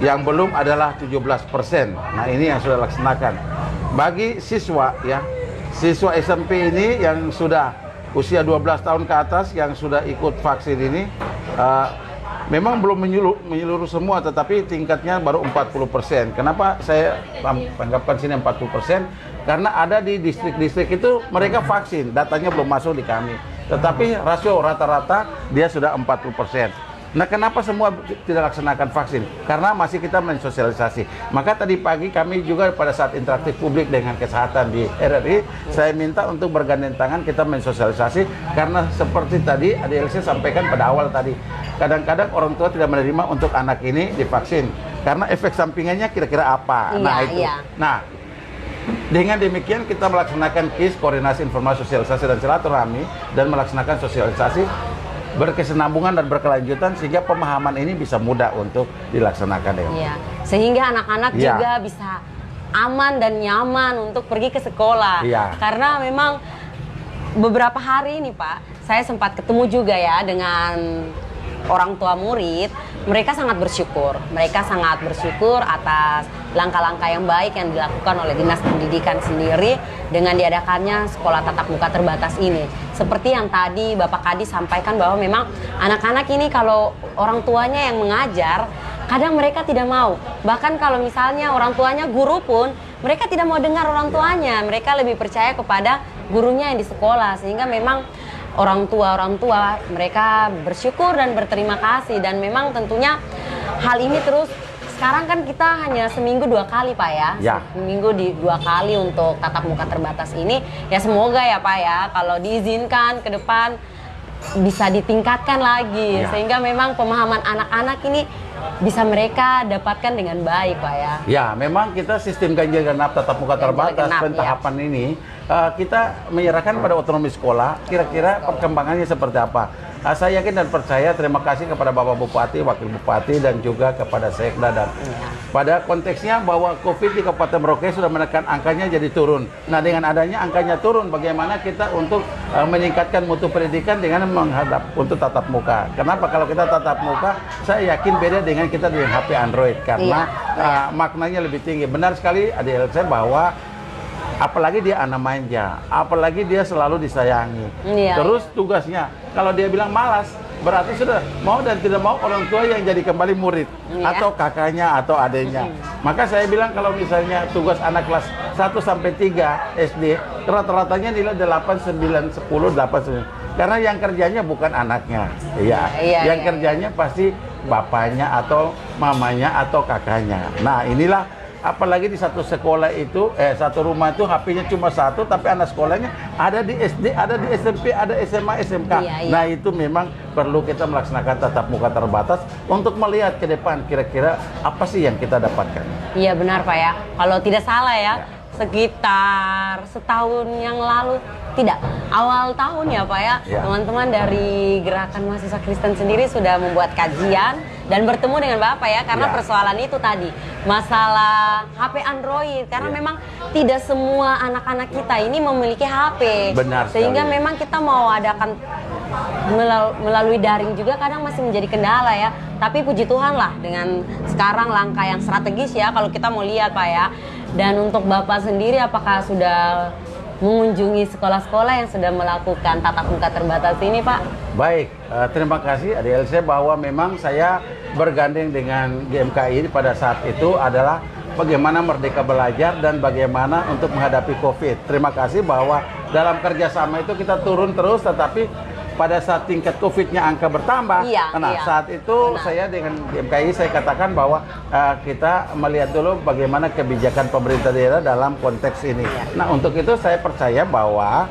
yang belum adalah 17%. Nah, ini yang sudah laksanakan. Bagi siswa ya, siswa SMP ini yang sudah usia 12 tahun ke atas yang sudah ikut vaksin ini memang belum menyeluruh semua, tetapi tingkatnya baru 40%. Kenapa saya tanggapkan sini 40%? Karena ada di distrik-distrik itu mereka vaksin, datanya belum masuk di kami. Tetapi rasio rata-rata dia sudah 40%. Nah, kenapa semua tidak laksanakan vaksin? Karena masih kita mensosialisasi. Maka tadi pagi kami juga pada saat interaktif publik dengan kesehatan di RRI, saya minta untuk bergandeng tangan kita mensosialisasi. Karena seperti tadi Adik Elsa sampaikan pada awal tadi, kadang-kadang orang tua tidak menerima untuk anak ini divaksin. Karena efek sampingannya kira-kira apa? Iya, nah, itu. Iya. Nah, dengan demikian kita melaksanakan KIS, koordinasi informasi sosialisasi dan silaturahmi, dan melaksanakan sosialisasi berkesinambungan dan berkelanjutan sehingga pemahaman ini bisa mudah untuk dilaksanakan ya. Iya. Sehingga anak-anak juga bisa aman dan nyaman untuk pergi ke sekolah. Iya. Karena memang beberapa hari ini, Pak, saya sempat ketemu juga ya dengan orang tua murid. Mereka sangat bersyukur. Mereka sangat bersyukur atas langkah-langkah yang baik yang dilakukan oleh Dinas Pendidikan sendiri dengan diadakannya sekolah tatap muka terbatas ini. Seperti yang tadi Bapak Kadis sampaikan bahwa memang anak-anak ini kalau orang tuanya yang mengajar, kadang mereka tidak mau. Bahkan kalau misalnya orang tuanya guru pun, mereka tidak mau dengar orang tuanya. Mereka lebih percaya kepada gurunya yang di sekolah. Sehingga memang orang tua mereka bersyukur dan berterima kasih. Dan memang tentunya hal ini terus, sekarang kan kita hanya seminggu 2 kali, Pak ya. Seminggu 2 kali untuk tatap muka terbatas ini. Ya semoga ya, Pak ya, kalau diizinkan ke depan bisa ditingkatkan lagi. Sehingga memang pemahaman anak-anak ini bisa mereka dapatkan dengan baik, Pak ya. Ya, memang kita sistem ganjil genap tatap muka terbatas pentahapan ini kita menyerahkan pada otonomi sekolah. Kira-kira perkembangannya seperti apa? Saya yakin dan percaya, terima kasih kepada Bapak Bupati, Wakil Bupati, dan juga kepada Sekda. Dan pada konteksnya bahwa COVID di Kabupaten Merauke sudah menekan angkanya jadi turun. Nah, dengan adanya angkanya turun, bagaimana kita untuk meningkatkan mutu pendidikan dengan menghadap untuk tatap muka. Kenapa? Kalau kita tatap muka, saya yakin beda dengan kita dengan HP Android, karena maknanya lebih tinggi. Benar sekali Adik Elsa bahwa Apalagi dia anak manja, apalagi dia selalu disayangi. Iya, Terus tugasnya, kalau dia bilang malas, berarti sudah mau dan tidak mau orang tua yang jadi kembali murid, Iya. atau kakaknya atau adiknya. Maka saya bilang kalau misalnya tugas anak kelas 1 sampai 3 SD, rata-ratanya nilai 8, 9, 10, 8, 9. Karena yang kerjanya bukan anaknya. Iya. Iya, Yang iya, kerjanya pasti bapaknya atau mamanya atau kakaknya. Nah, inilah apalagi di satu sekolah itu, satu rumah itu HP-nya cuma satu, tapi anak sekolahnya ada di SD, ada di SMP, ada SMA, SMK. Iya, iya. Nah, itu memang perlu kita melaksanakan tatap muka terbatas untuk melihat ke depan kira-kira apa sih yang kita dapatkan. Iya benar Pak ya. Kalau tidak salah ya, sekitar setahun yang lalu, tidak, awal tahun ya Pak ya, Ya. teman-teman dari Gerakan Mahasiswa Kristen sendiri sudah membuat kajian dan bertemu dengan Bapak ya, karena Ya. persoalan itu tadi, masalah HP Android, karena Ya. memang tidak semua anak-anak kita ini memiliki HP. Benar Sehingga sekali. memang kita mau adakan melalui daring juga kadang masih menjadi kendala ya. Tapi puji Tuhan lah dengan sekarang langkah yang strategis ya kalau kita mau lihat Pak ya. Dan untuk Bapak sendiri apakah sudah mengunjungi sekolah-sekolah yang sudah melakukan tatap muka terbatas ini Pak? Baik, terima kasih ADLC bahwa memang saya bergandeng dengan GMKI pada saat itu adalah bagaimana merdeka belajar dan bagaimana untuk menghadapi COVID. Terima kasih bahwa dalam kerjasama itu kita turun terus, tetapi pada saat tingkat COVID-nya angka bertambah, Iya, nah iya. saat itu Benar. saya dengan GMKI saya katakan bahwa kita melihat dulu bagaimana kebijakan pemerintah daerah dalam konteks ini. Nah untuk itu saya percaya bahwa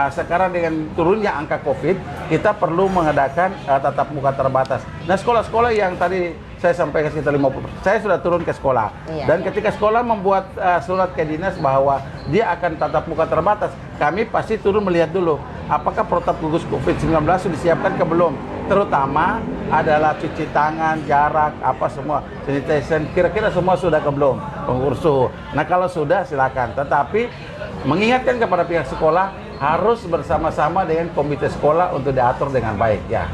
sekarang dengan turunnya angka COVID, kita perlu mengadakan tatap muka terbatas. Nah sekolah-sekolah yang tadi saya sampaikan sekitar 50%, saya sudah turun ke sekolah. Iya, Dan iya. ketika sekolah membuat surat ke dinas bahwa dia akan tatap muka terbatas, kami pasti turun melihat dulu apakah protokol gugus COVID-19 sudah disiapkan ke belum. Terutama adalah cuci tangan, jarak, apa semua, sanitation, kira-kira semua sudah ke belum, pengukur suhu. Nah kalau sudah silakan, tetapi mengingatkan kepada pihak sekolah harus bersama-sama dengan komite sekolah untuk diatur dengan baik ya.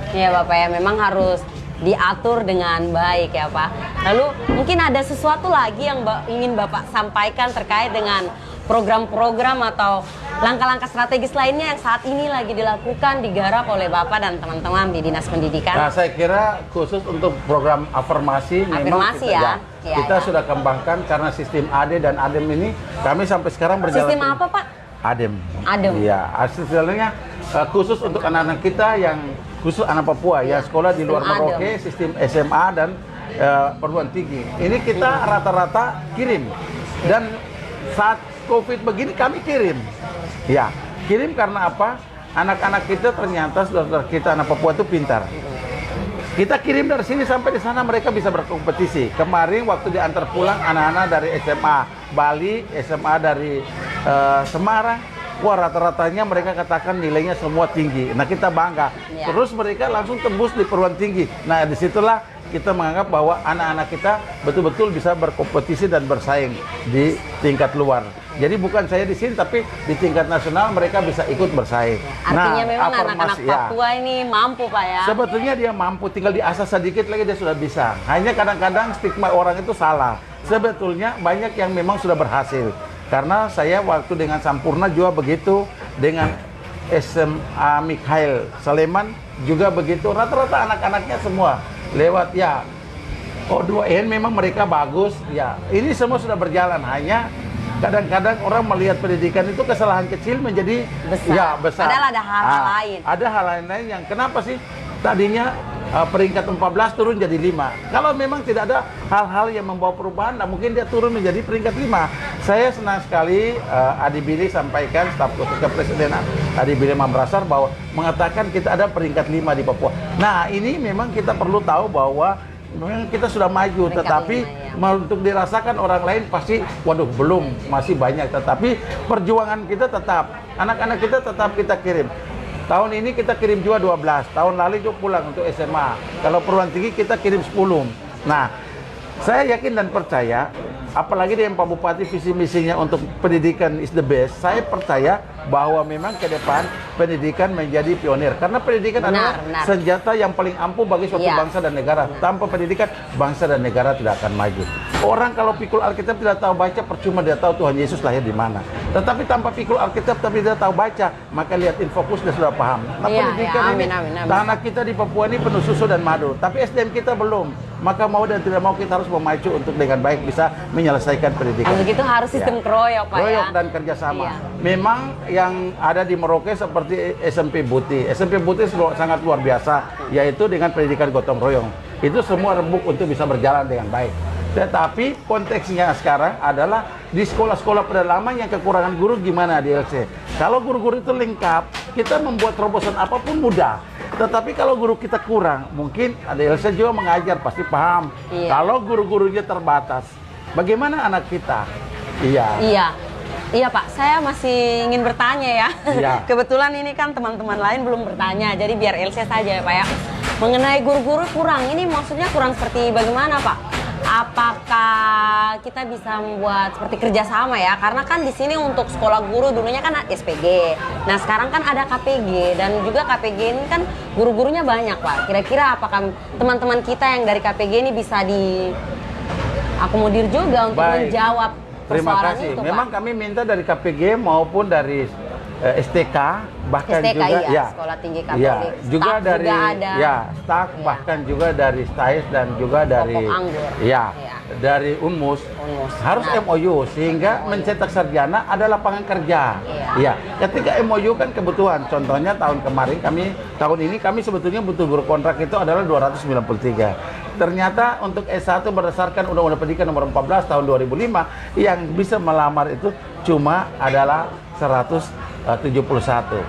Iya Bapak ya, memang harus diatur dengan baik ya Pak. Lalu mungkin ada sesuatu lagi yang ingin Bapak sampaikan terkait dengan program-program atau langkah-langkah strategis lainnya yang saat ini lagi dilakukan, digarap oleh Bapak dan teman-teman di Dinas Pendidikan. Nah, saya kira khusus untuk program afirmasi, memang Afirmasi kita, ya. Iya, kita ya. sudah kembangkan karena sistem AD dan ADEM ini kami sampai sekarang berjalan. Sistem apa Pak? ADEM. ADEM. Iya, hasilnya khusus untuk anak-anak kita yang khusus anak Papua ya, sekolah di luar Sistem Merauke, sistem SMA dan perguruan tinggi. Ini kita rata-rata kirim dan saat COVID begini kami kirim. Ya, kirim karena apa? Anak-anak kita ternyata saudara kita anak Papua itu pintar. Kita kirim dari sini sampai di sana mereka bisa berkompetisi. Kemarin waktu diantar pulang anak-anak dari SMA Bali, SMA dari Semarang, wah rata-ratanya mereka katakan nilainya semua tinggi. Nah kita bangga. Ya. Terus mereka langsung tembus di perguruan tinggi. Nah disitulah kita menganggap bahwa anak-anak kita betul-betul bisa berkompetisi dan bersaing di tingkat luar. Jadi bukan saya di sini, tapi di tingkat nasional mereka bisa ikut bersaing. Artinya memang anak-anak afirmasi, ya. Papua ini mampu Pak ya. Sebetulnya dia mampu, tinggal diasah sedikit lagi dia sudah bisa. Hanya kadang-kadang stigma orang itu salah. Sebetulnya banyak yang memang sudah berhasil. Karena saya waktu dengan Sampurna juga begitu, dengan SMA Mikhail Saleman juga begitu. Rata-rata anak-anaknya semua lewat ya O2N memang mereka bagus. Ya, ini semua sudah berjalan. Hanya kadang-kadang orang melihat pendidikan itu kesalahan kecil menjadi Besar. ya besar. Padahal ada hal-hal lain. Ada hal lain yang kenapa sih tadinya peringkat 14 turun jadi 5. Kalau memang tidak ada hal-hal yang membawa perubahan, nah mungkin dia turun menjadi peringkat 5. Saya senang sekali Adi Billy sampaikan, staf khusus kepresidenan Adi Billy Mambrasar bahwa mengatakan kita ada peringkat 5 di Papua. Nah ini memang kita perlu tahu bahwa memang kita sudah maju, Peringkat tetapi 5, ya. untuk dirasakan orang lain pasti, waduh belum, masih banyak. Tetapi perjuangan kita tetap, anak-anak kita tetap kita kirim. Tahun ini kita kirim juga 12, tahun lalu juga pulang untuk SMA. Kalau perguruan tinggi kita kirim 10. Nah, saya yakin dan percaya, apalagi dengan Pak Bupati visi misinya untuk pendidikan is the best, saya percaya bahwa memang ke depan pendidikan menjadi pionir. Karena pendidikan adalah senjata yang paling ampuh bagi suatu Iya. bangsa dan negara. Tanpa pendidikan, bangsa dan negara tidak akan maju. Orang kalau pikul Alkitab tidak tahu baca, percuma dia tahu Tuhan Yesus lahir di mana. Tetapi tanpa pikul Alkitab tapi dia tahu baca, maka lihat Infokus dia sudah paham. Nah, pendidikan ini, tanah kita di Papua ini penuh susu dan madu, tapi SDM kita belum. Maka mau dan tidak mau kita harus memacu untuk dengan baik bisa menyelesaikan pendidikan. Untuk itu harus sistem keroyok, Pak, keroyok ya. dan kerjasama. Memang yang ada di Merauke seperti SMP Buti. SMP Buti sangat luar biasa, yaitu dengan pendidikan gotong royong. Itu semua rembuk untuk bisa berjalan dengan baik. Tetapi konteksnya sekarang adalah di sekolah-sekolah pedalaman yang kekurangan guru gimana di LC. Kalau guru-guru itu lengkap, kita membuat terobosan apapun mudah. Tetapi kalau guru kita kurang, mungkin ada LC juga mengajar, pasti paham. Kalau guru-gurunya terbatas, bagaimana anak kita? Iya Pak, saya masih ingin bertanya ya. Kebetulan ini kan teman-teman lain belum bertanya, jadi biar LC saja ya Pak ya. Mengenai guru-guru kurang, ini maksudnya kurang seperti bagaimana Pak? Apakah kita bisa membuat seperti kerjasama ya? Karena kan di sini untuk sekolah guru dulunya kan SPG. Nah sekarang kan ada KPG dan juga KPG ini kan guru-gurunya banyak Pak. Kira-kira apakah teman-teman kita yang dari KPG ini bisa diakomodir juga untuk menjawab persoalan itu Pak? Memang kami minta dari KPG maupun dari STK, bahkan STK, juga Sekolah Tinggi Katolik. Juga dari juga ada. STAK, bahkan juga dari STAIS dan juga dari dari Unmus. Harus MOU sehingga mencetak sarjana ada lapangan kerja. Ketika MOU kan kebutuhan. Contohnya tahun ini kami sebetulnya butuh guru kontrak itu adalah 293. Ternyata untuk S1 berdasarkan Undang-Undang Pendidikan nomor 14 tahun 2005 yang bisa melamar itu cuma adalah 171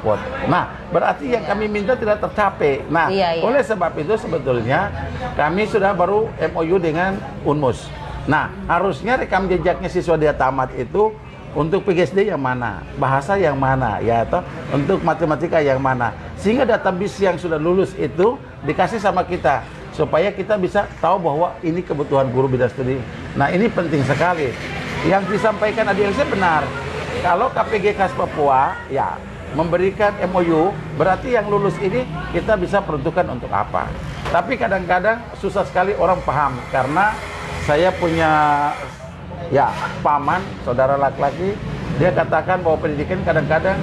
quote. Nah, berarti yang kami minta tidak tercapai. Nah, oleh sebab itu sebetulnya kami sudah baru MOU dengan Unmus. Nah, harusnya rekam jejaknya siswa dia tamat itu untuk PGSD yang mana, bahasa yang mana, ya atau untuk matematika yang mana. Sehingga database yang sudah lulus itu dikasih sama kita supaya kita bisa tahu bahwa ini kebutuhan guru bidang studi. Nah, ini penting sekali. Yang disampaikan ADLC benar. Kalau KPG Kas Papua ya memberikan MOU, berarti yang lulus ini kita bisa peruntukkan untuk apa. Tapi kadang-kadang susah sekali orang paham karena saya punya paman, saudara laki-laki, dia katakan bahwa pendidikan kadang-kadang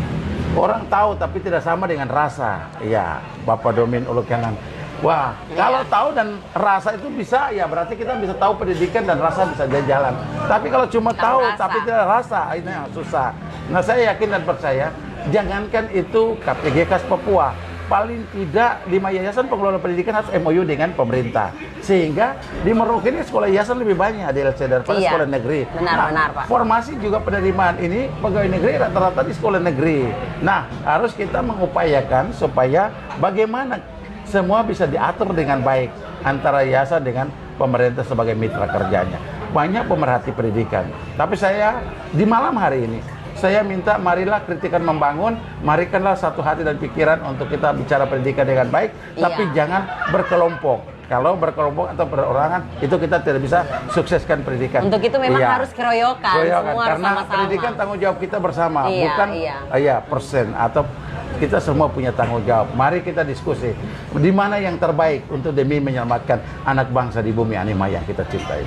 orang tahu tapi tidak sama dengan rasa. Iya, Bapak Domin Ulukanan. Wah, kalau tahu dan rasa itu bisa, ya berarti kita bisa tahu pendidikan dan rasa bisa jalan. Tapi kalau cuma tahu tapi tidak rasa, ini yang susah. Nah, saya yakin dan percaya, jangankan itu KPG Kas Papua, paling tidak 5 yayasan pengelola pendidikan harus MOU dengan pemerintah. Sehingga di Merauke ini sekolah yayasan lebih banyak ADLC daripada sekolah negeri. Benar, Pak. Formasi juga penerimaan ini pegawai negeri rata-rata di sekolah negeri. Nah, harus kita mengupayakan supaya bagaimana semua bisa diatur dengan baik antara yayasan dengan pemerintah sebagai mitra kerjanya. Banyak pemerhati pendidikan. Tapi saya di malam hari ini saya minta marilah kritikan membangun, marikanlah satu hati dan pikiran untuk kita bicara pendidikan dengan baik, tapi jangan berkelompok. Kalau berkelompok atau perorangan itu kita tidak bisa sukseskan pendidikan. Untuk itu memang harus keroyokan, semua harus karena sama-sama. Pendidikan tanggung jawab kita bersama, bukan persen atau kita semua punya tanggung jawab. Mari kita diskusi di mana yang terbaik untuk demi menyelamatkan anak bangsa di bumi Anima yang kita cintai.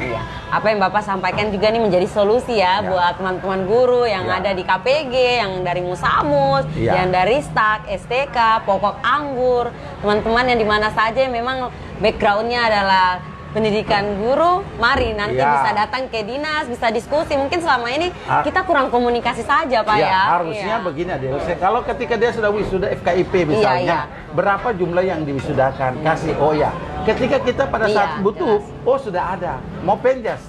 Apa yang Bapak sampaikan juga nih menjadi solusi buat teman-teman guru yang ada di KPG, yang dari Musamus, yang dari STAK, STK, Pokok Anggur, teman-teman yang di mana saja yang memang backgroundnya adalah pendidikan guru, mari nanti bisa datang ke dinas, bisa diskusi. Mungkin selama ini kita kurang komunikasi saja Pak harusnya begini ADLC. Kalau ketika dia sudah wisuda FKIP misalnya, berapa jumlah yang diwisudakan, kasih ketika kita pada saat butuh, sudah ada, mau penjas,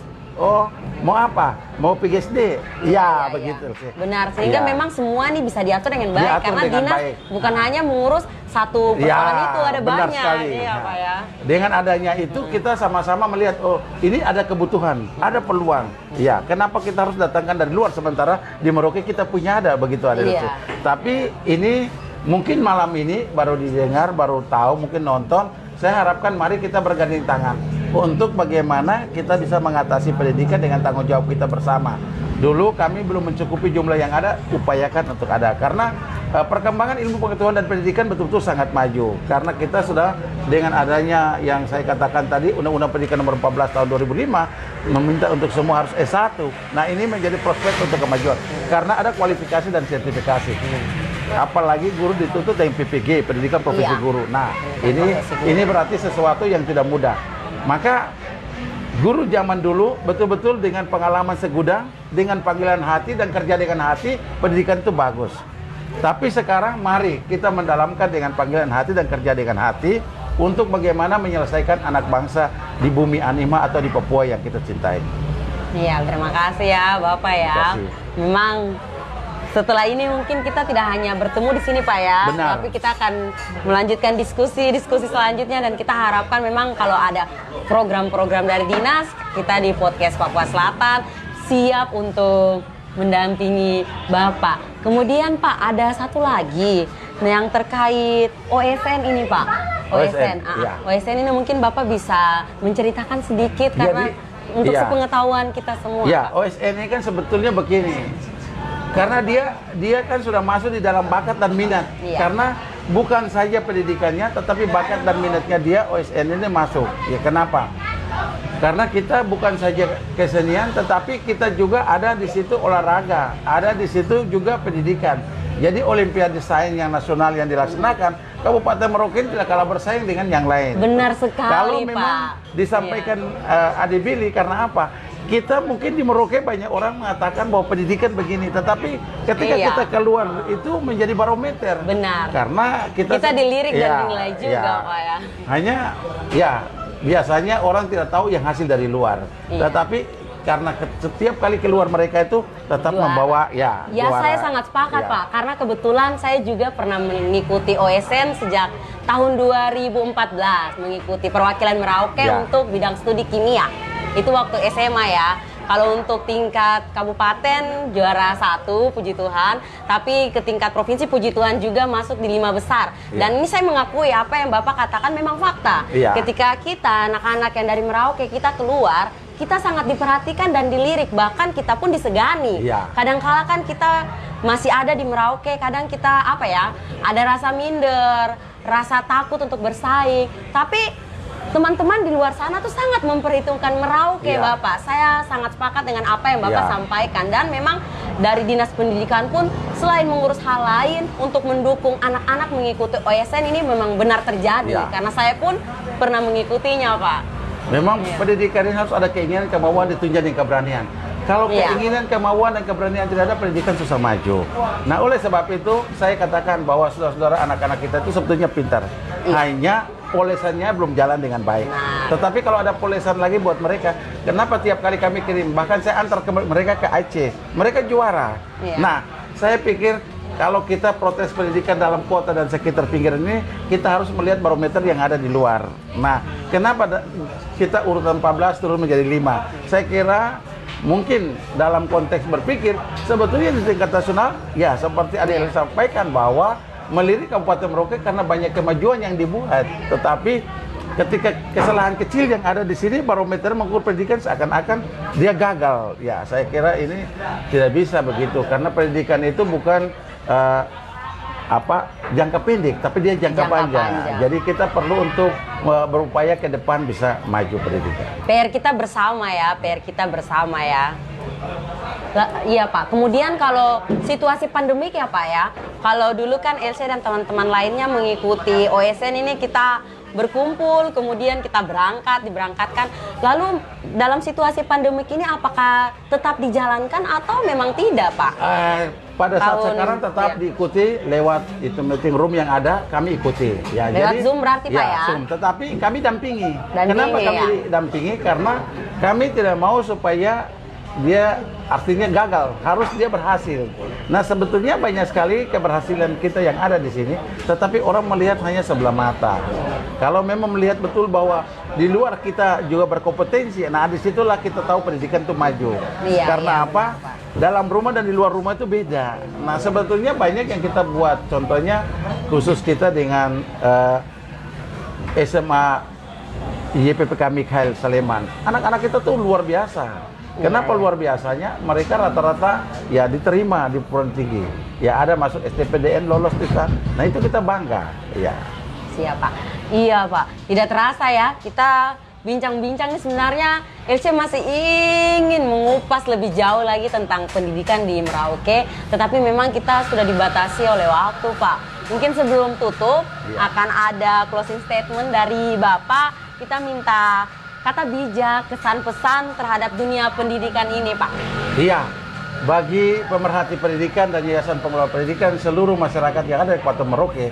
mau apa, mau PGSD, begitu. Benar, sehingga memang semua nih bisa diatur dengan baik, karena dinas bukan hanya mengurus satu persoalan itu, ada banyak. Pak ya. Dengan adanya itu kita sama-sama melihat, ini ada kebutuhan, ada peluang. Kenapa kita harus datangkan dari luar sementara di Merauke kita punya ada begitu ada. Tapi ini mungkin malam ini baru didengar, baru tahu, mungkin nonton. Saya harapkan mari kita bergandeng tangan untuk bagaimana kita bisa mengatasi pendidikan dengan tanggung jawab kita bersama. Dulu kami belum mencukupi jumlah yang ada, upayakan untuk ada. Karena perkembangan ilmu pengetahuan dan pendidikan betul-betul sangat maju. Karena kita sudah dengan adanya yang saya katakan tadi, Undang-Undang Pendidikan nomor 14 tahun 2005, meminta untuk semua harus S1. Nah, ini menjadi prospek untuk kemajuan karena ada kualifikasi dan sertifikasi. Apalagi guru dituntut dengan PPG, pendidikan profesi guru. Nah, ini berarti sesuatu yang tidak mudah. Maka guru zaman dulu betul-betul dengan pengalaman segudang, dengan panggilan hati dan kerja dengan hati, pendidikan itu bagus. Tapi sekarang mari kita mendalamkan dengan panggilan hati dan kerja dengan hati untuk bagaimana menyelesaikan anak bangsa di bumi Anima atau di Papua yang kita cintai. Iya, terima kasih ya Bapak ya. Memang setelah ini mungkin kita tidak hanya bertemu di sini Pak ya, Benar. tapi kita akan melanjutkan diskusi selanjutnya dan kita harapkan memang kalau ada program-program dari dinas, kita di podcast Papua Selatan siap untuk mendampingi Bapak. Kemudian Pak, ada satu lagi yang terkait OSN ini Pak. OSN ini mungkin Bapak bisa menceritakan sedikit karena untuk sepengetahuan kita semua. Ya, OSN ini kan sebetulnya begini. Karena dia kan sudah masuk di dalam bakat dan minat. Karena bukan saja pendidikannya, tetapi bakat dan minatnya dia OSN ini masuk. Ya, kenapa? Karena kita bukan saja kesenian, tetapi kita juga ada di situ olahraga, ada di situ juga pendidikan. Jadi Olimpiade Sains yang nasional yang dilaksanakan, Kabupaten Merauke tidak kalah bersaing dengan yang lain. Benar sekali, Kalau Pak. memang disampaikan Ade Billy, karena apa? Kita mungkin di Merauke banyak orang mengatakan bahwa pendidikan begini, tetapi ketika kita keluar itu menjadi barometer. Benar. Karena kita dilirik dan dinilai juga, Pak ya. Hanya biasanya orang tidak tahu yang hasil dari luar. Tetapi karena setiap kali keluar mereka itu tetap membawa juara. Saya sangat sepakat Pak, karena kebetulan saya juga pernah mengikuti OSN sejak tahun 2014, mengikuti perwakilan Merauke untuk bidang studi kimia. Itu waktu SMA ya. Kalau untuk tingkat kabupaten juara 1, puji Tuhan. Tapi ke tingkat provinsi puji Tuhan juga masuk di 5 besar. Dan ini saya mengakui apa yang Bapak katakan memang fakta. Ketika kita anak-anak yang dari Merauke kita keluar, kita sangat diperhatikan dan dilirik, bahkan kita pun disegani. Kadang-kala kan kita masih ada di Merauke, kadang kita ada rasa minder, rasa takut untuk bersaing. Tapi teman-teman di luar sana tuh sangat memperhitungkan Merauke, Bapak. Saya sangat sepakat dengan apa yang Bapak sampaikan. Dan memang dari Dinas Pendidikan pun selain mengurus hal lain untuk mendukung anak-anak mengikuti OSN ini memang benar terjadi. Karena saya pun pernah mengikutinya, Pak. Memang pendidikan ini harus ada keinginan, kemauan, ditunjang dengan keberanian. Kalau keinginan, kemauan, dan keberanian tidak ada, pendidikan susah maju. Nah, oleh sebab itu, saya katakan bahwa saudara-saudara anak-anak kita itu sebetulnya pintar. Hanya polesannya belum jalan dengan baik. Tetapi kalau ada polesan lagi buat mereka, kenapa tiap kali kami kirim, bahkan saya antar mereka ke Aceh, mereka juara. Nah, saya pikir kalau kita protes pendidikan dalam kota dan sekitar pinggiran ini, kita harus melihat barometer yang ada di luar. Nah, kenapa kita urutan 14 turun menjadi 5? Saya kira mungkin dalam konteks berpikir, sebetulnya di tingkat nasional, ya seperti ada yang sampaikan bahwa melirik Kabupaten Merauke karena banyak kemajuan yang dibuat. Tetapi ketika kesalahan kecil yang ada di sini, barometer mengukur pendidikan seakan-akan dia gagal. Ya, saya kira ini tidak bisa begitu, karena pendidikan itu bukan jangka pendek, tapi dia jangka panjang. Jadi kita perlu untuk berupaya ke depan bisa maju pendidikan. PR kita bersama ya, Iya Pak. Kemudian kalau situasi pandemik ya Pak ya, kalau dulu kan Elsie dan teman-teman lainnya mengikuti OSN ini kita berkumpul, kemudian kita diberangkatkan. Lalu dalam situasi pandemik ini apakah tetap dijalankan atau memang tidak Pak? Pada saat sekarang tetap diikuti lewat itu meeting room yang ada, kami ikuti. Ya, lewat jadi, Zoom berarti Pak ya? Zoom. Tetapi kami dampingi. Kenapa kami dampingi? Karena kami tidak mau supaya dia artinya gagal, harus dia berhasil. Nah, sebetulnya banyak sekali keberhasilan kita yang ada di sini, tetapi orang melihat hanya sebelah mata. Kalau memang melihat betul bahwa di luar kita juga berkompetensi, nah disitulah kita tahu pendidikan itu maju. Karena apa? Dalam rumah dan di luar rumah itu beda. Nah, sebetulnya banyak yang kita buat. Contohnya khusus kita dengan SMA YPPK Mikhail Sleman. Anak-anak kita tuh luar biasa. Kenapa luar biasanya? Mereka rata-rata ya diterima di perguruan tinggi. Ya ada masuk STPDN, lolos kita. Nah itu kita bangga. Ya. Siap Pak. Iya Pak. Tidak terasa ya, kita bincang-bincang sebenarnya Elsie masih ingin mengupas lebih jauh lagi tentang pendidikan di Merauke, tetapi memang kita sudah dibatasi oleh waktu, Pak. Mungkin sebelum tutup akan ada closing statement dari Bapak. Kita minta kata bijak, kesan pesan terhadap dunia pendidikan ini, Pak. Iya, bagi pemerhati pendidikan dan Yayasan Pengelola Pendidikan seluruh masyarakat yang ada di Kabupaten Merauke,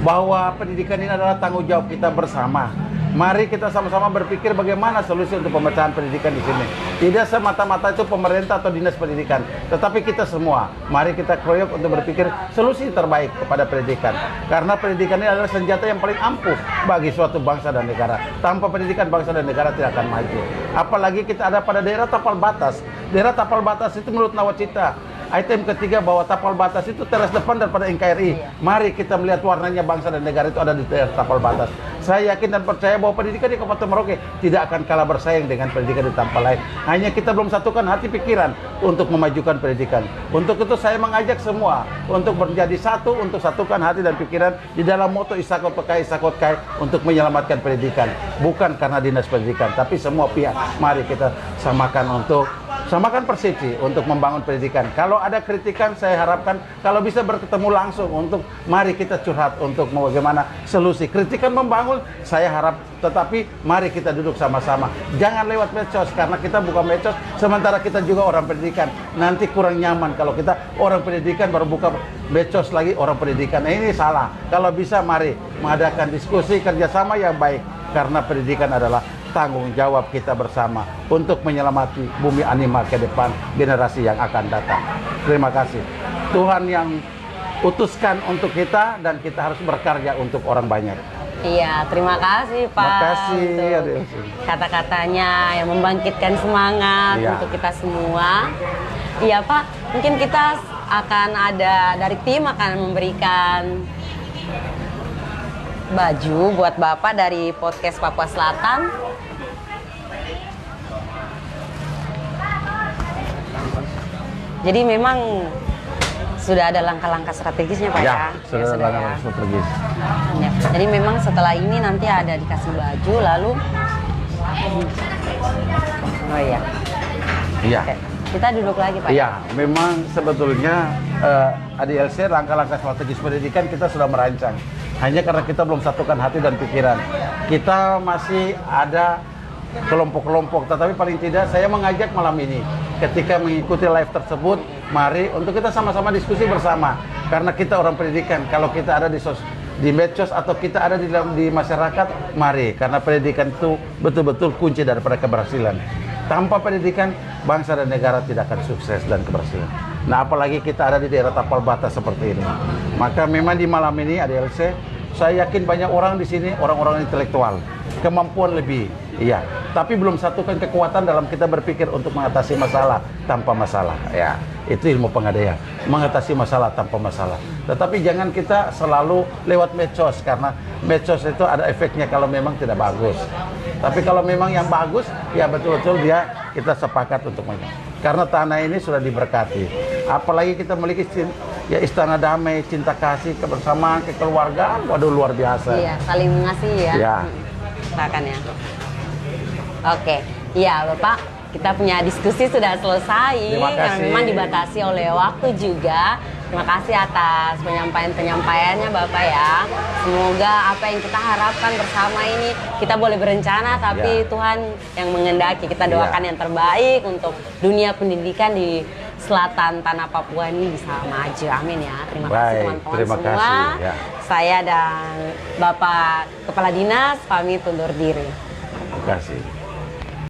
bahwa pendidikan ini adalah tanggung jawab kita bersama. Mari kita sama-sama berpikir bagaimana solusi untuk pemecahan pendidikan di sini. Tidak semata-mata itu pemerintah atau dinas pendidikan, tetapi kita semua. Mari kita kroyok untuk berpikir solusi terbaik kepada pendidikan. Karena pendidikan ini adalah senjata yang paling ampuh bagi suatu bangsa dan negara. Tanpa pendidikan, bangsa dan negara tidak akan maju. Apalagi kita ada pada daerah tapal batas. Daerah tapal batas itu menurut Nawacita, item ketiga bahwa tapal batas itu teras depan daripada NKRI. Mari kita melihat warnanya bangsa dan negara itu ada di daerah tapal batas. Saya yakin dan percaya bahwa pendidikan di Kabupaten Merauke tidak akan kalah bersaing dengan pendidikan di tempat lain. Hanya kita belum satukan hati pikiran untuk memajukan pendidikan. Untuk itu saya mengajak semua untuk menjadi satu, untuk satukan hati dan pikiran di dalam moto Isakot Kai untuk menyelamatkan pendidikan. Bukan karena dinas pendidikan, tapi semua pihak. Mari kita samakan persepsi untuk membangun pendidikan. Kalau ada kritikan, saya harapkan kalau bisa bertemu langsung untuk mari kita curhat untuk bagaimana solusi. Kritikan membangun, saya harap, tetapi mari kita duduk sama-sama. Jangan lewat medsos, karena kita bukan medsos, sementara kita juga orang pendidikan. Nanti kurang nyaman kalau kita orang pendidikan baru buka medsos lagi orang pendidikan. Nah, ini salah. Kalau bisa mari mengadakan diskusi kerjasama yang baik, karena pendidikan adalah tanggung jawab kita bersama untuk menyelamati bumi animal ke depan generasi yang akan datang. Terima kasih. Tuhan yang utuskan untuk kita dan kita harus berkarya untuk orang banyak. Iya, terima kasih Pak. Terima kasih. Untuk kata-katanya yang membangkitkan semangat untuk kita semua. Iya Pak, mungkin kita akan ada dari tim akan memberikan baju buat Bapak dari podcast Papua Selatan. Jadi memang sudah ada langkah-langkah strategisnya Pak ya? Sudah ada langkah-langkah strategis. Ya. Jadi memang setelah ini nanti ada dikasih baju lalu. Oh iya. Iya. Oke. Kita duduk lagi Pak. Iya, memang sebetulnya ADLC langkah-langkah strategis pendidikan kita sudah merancang. Hanya karena kita belum satukan hati dan pikiran. Kita masih ada kelompok-kelompok, tetapi paling tidak saya mengajak malam ini ketika mengikuti live tersebut, mari untuk kita sama-sama diskusi bersama. Karena kita orang pendidikan, kalau kita ada di medsos atau kita ada di masyarakat, mari, karena pendidikan itu betul-betul kunci daripada keberhasilan. Tanpa pendidikan, bangsa dan negara tidak akan sukses dan keberhasilan. Nah, apalagi kita ada di daerah tapal batas seperti ini. Maka memang di malam ini ADLC, saya yakin banyak orang di sini, orang-orang intelektual, kemampuan lebih, iya. Tapi belum satukan kekuatan dalam kita berpikir untuk mengatasi masalah tanpa masalah. Ya, itu ilmu pengadaian, mengatasi masalah tanpa masalah. Tetapi jangan kita selalu lewat medsos, karena medsos itu ada efeknya kalau memang tidak bagus. Tapi kalau memang yang bagus, ya betul-betul kita sepakat untuk menang. Karena tanah ini sudah diberkati. Apalagi kita memiliki ya istana damai, cinta kasih, kebersamaan, kekeluargaan, waduh luar biasa. Iya, saling mengasihi ya. Ya. Silakan ya. Oke, iya Bapak, kita punya diskusi sudah selesai. Terima kasih. Yang memang dibatasi oleh waktu juga. Terima kasih atas penyampaiannya Bapak ya. Semoga apa yang kita harapkan bersama ini kita boleh berencana, tapi Tuhan yang mengendaki. Kita doakan yang terbaik untuk dunia pendidikan di selatan tanah Papua ini bisa maju. Amin ya. Terima kasih teman-teman semua. Kasih, ya. Saya dan Bapak Kepala Dinas pamit undur diri. Terima kasih.